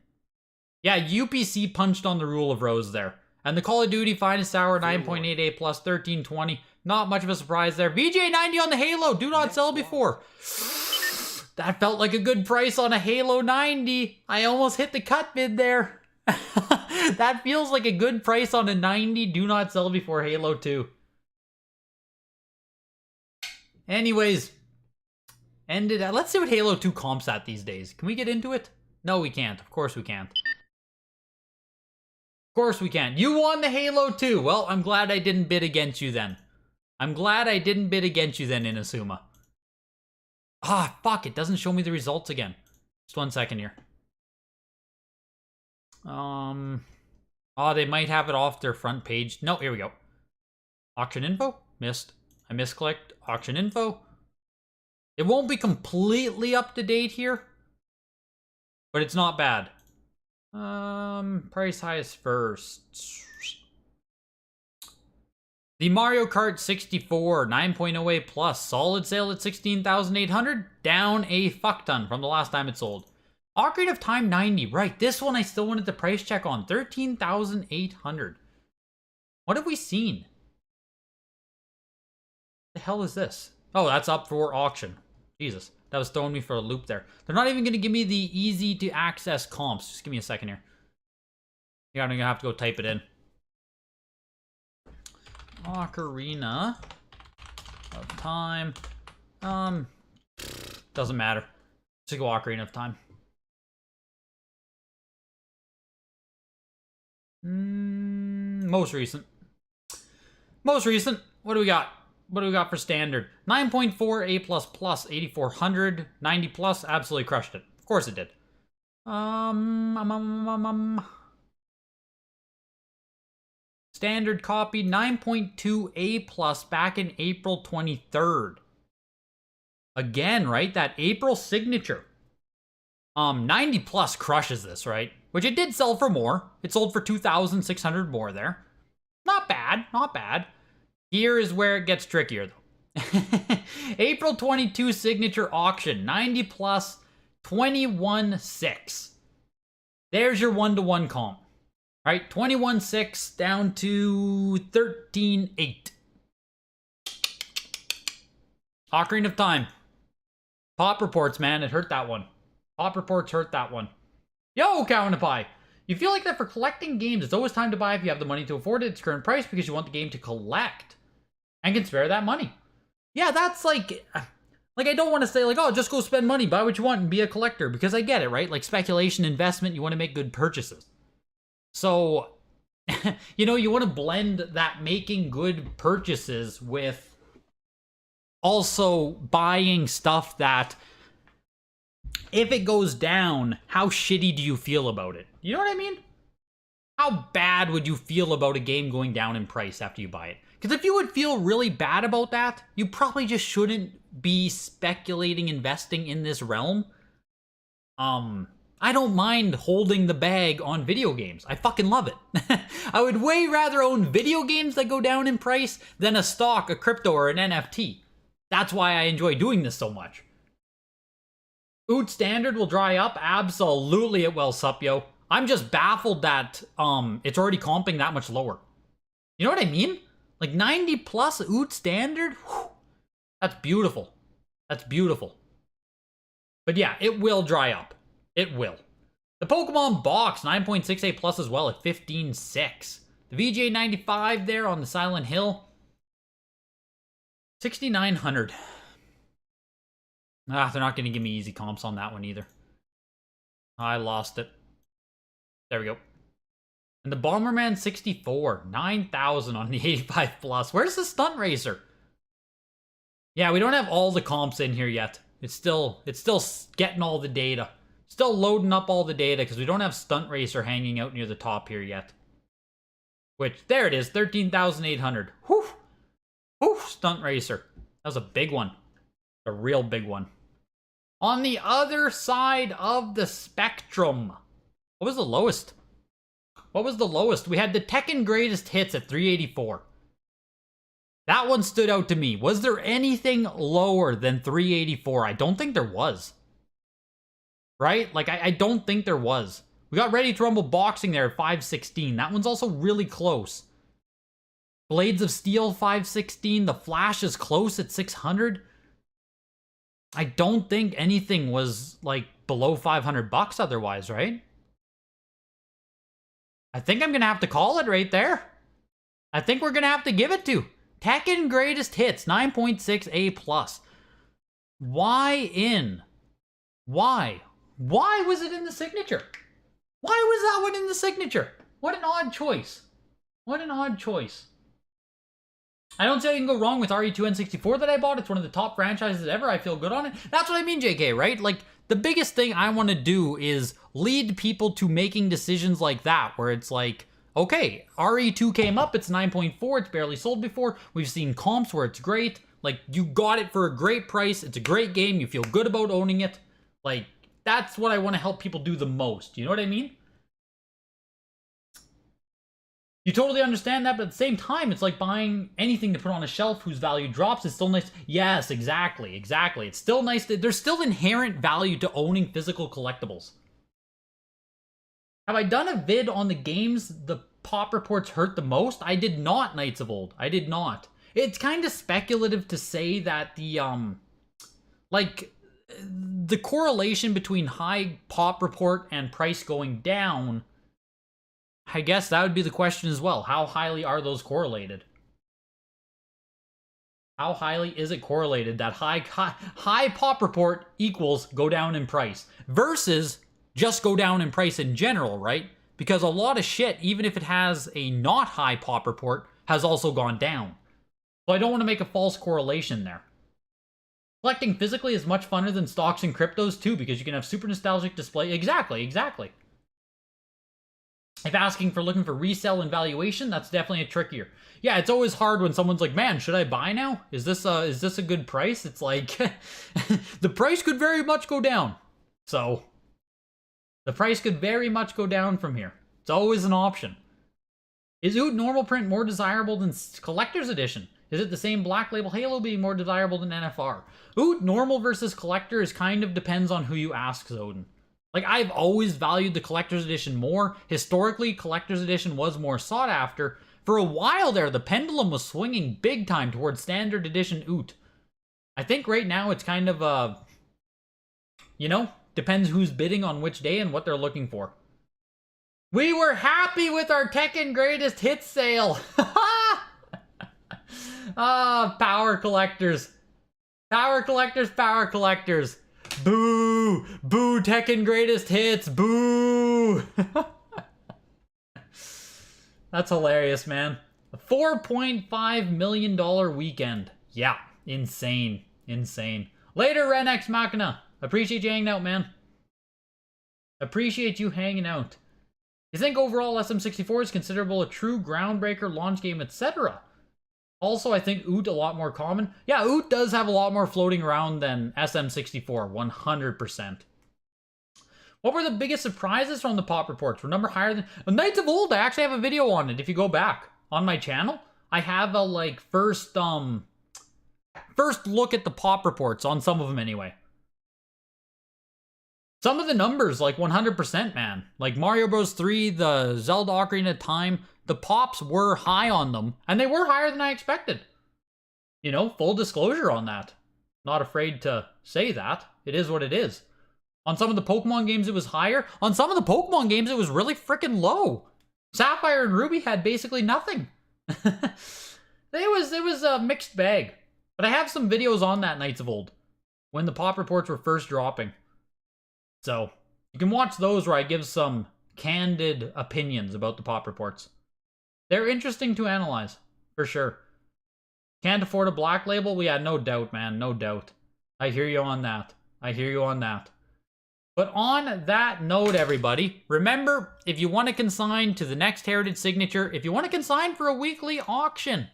Yeah, UPC punched on the rule of rose there. And the Call of Duty Finest Hour 9.8A plus 1320. Not much of a surprise there. VJ90 on the Halo. Do not sell before. That felt like a good price on a Halo 90. I almost hit the cut bid there. That feels like a good price on a 90. Do not sell before Halo 2. Anyways. Let's see what Halo 2 comps at these days. Can we get into it? No, we can't. Of course we can't. Of course we can. You won the Halo 2. Well, I'm glad I didn't bid against you then. I'm glad I didn't bid against you then, Inazuma. Ah, fuck. It doesn't show me the results again. Just 1 second here. Oh, they might have it off their front page. No, here we go. Auction info? Missed. I misclicked. Auction info. It won't be completely up to date here, but it's not bad. Price highest first. The Mario Kart 64 9.0A Plus solid sale at 16,800, down a fuck ton from the last time it sold. Ocarina of Time 90, right? This one I still wanted the price check on, 13,800. What have we seen? What the hell is this? Oh, that's up for auction. Jesus, that was throwing me for a loop there. They're not even going to give me the easy to access comps. Just give me a second here. Yeah, I'm going to have to go type it in. Ocarina of Time. Doesn't matter. Just go Ocarina of Time. Most recent. Most recent. What do we got? What do we got for standard? 9.4 A++, 8400, 90 plus. Absolutely crushed it. Of course it did. Standard copy 9.2 A+ back in April 23rd. Again, right? That April signature. 90 plus crushes this, right? Which it did sell for more. It sold for 2,600 more there. Not bad, not bad. Here is where it gets trickier though. April 22 signature auction, 90 plus, 21.6. There's your 1-to-1 comp. Right, 21.6 down to 13.8. Ocarina of Time. Pop reports, man, it hurt that one. Pop reports hurt that one. Yo, Cow and a Pie. You feel like that for collecting games, it's always time to buy if you have the money to afford it at its current price because you want the game to collect and can spare that money. Yeah, that's like I don't want to say like, oh, just go spend money, buy what you want and be a collector, because I get it, right? Like speculation, investment, you want to make good purchases. So, you know, you want to blend that making good purchases with also buying stuff that if it goes down, how shitty do you feel about it? You know what I mean? How bad would you feel about a game going down in price after you buy it? Because if you would feel really bad about that, you probably just shouldn't be speculating, investing in this realm. I don't mind holding the bag on video games. I fucking love it. I would way rather own video games that go down in price than a stock, a crypto, or an NFT. That's why I enjoy doing this so much. Oot standard will dry up? Absolutely it will, sup, yo. I'm just baffled that it's already comping that much lower. You know what I mean? Like 90 plus Oot standard? Whew. That's beautiful. That's beautiful. But yeah, it will dry up. It will. The Pokemon box, 9.6 A plus as well at 15.6. The VJ95 there on the Silent Hill, 6,900. They're not going to give me easy comps on that one either. I lost it. There we go. And the Bomberman 64, 9,000 on the 85 plus. Where's the Stunt Racer? Yeah, we don't have all the comps in here yet. It's still getting all the data. Still loading up all the data because we don't have Stunt Racer hanging out near the top here yet. Which, there it is, 13,800. Whew! Whew, Stunt Racer. That was a big one. A real big one. On the other side of the spectrum. What was the lowest? What was the lowest? We had the Tekken Greatest Hits at 384. That one stood out to me. Was there anything lower than 384? I don't think there was. Right? Like, I don't think there was. We got Ready to Rumble Boxing there at 516. That one's also really close. Blades of Steel, 516. The Flash is close at 600. I don't think anything was, like, below 500 bucks otherwise, right? I think I'm going to have to call it right there. I think we're going to have to give it to Tekken Greatest Hits, 9.6 A+. Why in? Why? Why was it in the signature? Why was that one in the signature? What an odd choice. What an odd choice. I don't see how you can go wrong with RE2N64 that I bought. It's one of the top franchises ever. I feel good on it. That's what I mean, JK, right? Like, the biggest thing I want to do is lead people to making decisions like that, where it's like, okay, RE2 came up, it's 9.4, it's barely sold before. We've seen comps where it's great. Like, you got it for a great price. It's a great game. You feel good about owning it. Like, that's what I want to help people do the most. You know what I mean? You totally understand that, but at the same time, it's like buying anything to put on a shelf whose value drops. It's still nice. Yes, exactly, exactly. It's still nice. There's still inherent value to owning physical collectibles. Have I done a vid on the games the pop reports hurt the most? I did not, Knights of Old. I did not. It's kind of speculative to say that the, Like, the correlation between high pop report and price going down, I guess that would be the question as well. How highly are those correlated? How highly is it correlated that high pop report equals go down in price versus just go down in price in general, right? Because a lot of shit, even if it has a not high pop report, has also gone down. So I don't want to make a false correlation there. Collecting physically is much funner than stocks and cryptos too, because you can have super nostalgic display. Exactly. If looking for resale and valuation, that's definitely a trickier. Yeah, it's always hard when someone's like, man, should I buy now? Is this a good price? It's like, the price could very much go down. So, the price could very much go down from here. It's always an option. Is OOT normal print more desirable than collector's edition? Is it the same Black Label Halo being more desirable than NFR? OOT normal versus collector is kind of depends on who you ask, Zoden. Like, I've always valued the collector's edition more. Historically, collector's edition was more sought after. For a while there, the pendulum was swinging big time towards standard edition OOT. I think right now it's kind of, depends who's bidding on which day and what they're looking for. We were happy with our Tekken Greatest Hits sale. Power collectors. Power collectors. Boo! Boo, Tekken Greatest Hits! Boo! That's hilarious, man. A $4.5 million weekend. Yeah, insane. Later, Renex Machina. Appreciate you hanging out, man. Appreciate you hanging out. You think overall SM64 is considerable a true groundbreaker launch game, etc.? Also, I think OOT a lot more common. Yeah, OOT does have a lot more floating around than SM64, 100%. What were the biggest surprises from the pop reports? Were number higher than Knights of Old? I actually have a video on it. If you go back on my channel, I have a first look at the pop reports on some of them anyway. Some of the numbers, 100%, man. Like Mario Bros. 3, the Zelda Ocarina of Time, the pops were high on them, and they were higher than I expected. Full disclosure on that. Not afraid to say that. It is what it is. On some of the Pokemon games, it was higher. On some of the Pokemon games, it was really freaking low. Sapphire and Ruby had basically nothing. It was a mixed bag. But I have some videos on that Knights of Old, when the pop reports were first dropping. So, you can watch those where I give some candid opinions about the pop reports. They're interesting to analyze, for sure. Can't afford a Black Label? Well, yeah, no doubt, man, no doubt. I hear you on that. But on that note, everybody, remember, if you want to consign to the next Heritage Signature, if you want to consign for a weekly auction,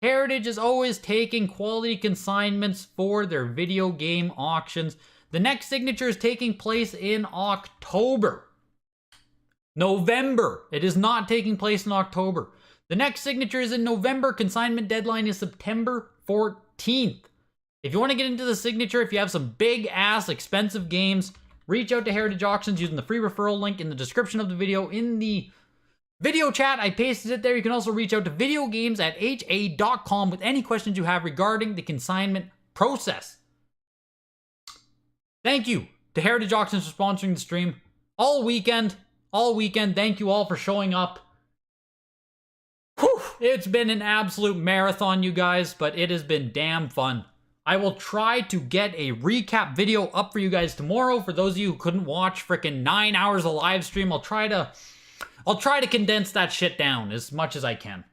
Heritage is always taking quality consignments for their video game auctions. The next signature is taking place in October. November. It is not taking place in October. The next signature is in November. Consignment deadline is September 14th. If you want to get into the signature, if you have some big ass expensive games, reach out to Heritage Auctions using the free referral link in the description of the video. In the video chat, I pasted it there. You can also reach out to videogames@ha.com with any questions you have regarding the consignment process. Thank you to Heritage Auctions for sponsoring the stream all weekend. Thank you all for showing up. Whew, it's been an absolute marathon, you guys, but it has been damn fun. I will try to get a recap video up for you guys tomorrow. For those of you who couldn't watch freaking 9 hours of live stream, I'll try to condense that shit down as much as I can.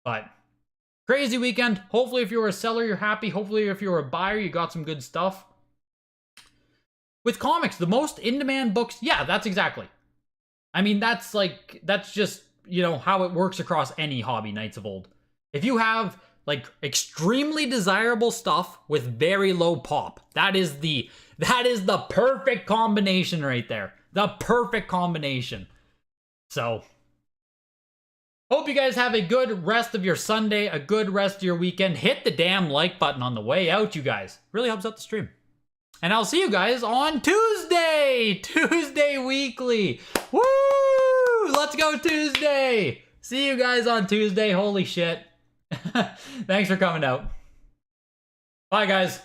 But crazy weekend. Hopefully if you were a seller, you're happy. Hopefully if you were a buyer, you got some good stuff. With comics, the most in-demand books, yeah, that's exactly. I mean, that's just, how it works across any hobby, Knights of Old. If you have, extremely desirable stuff with very low pop, that is the perfect combination right there. The perfect combination. So, hope you guys have a good rest of your Sunday, a good rest of your weekend. Hit the damn like button on the way out, you guys. Really helps out the stream. And I'll see you guys on Tuesday! Tuesday weekly! Woo! Let's go Tuesday! See you guys on Tuesday. Holy shit. Thanks for coming out. Bye, guys.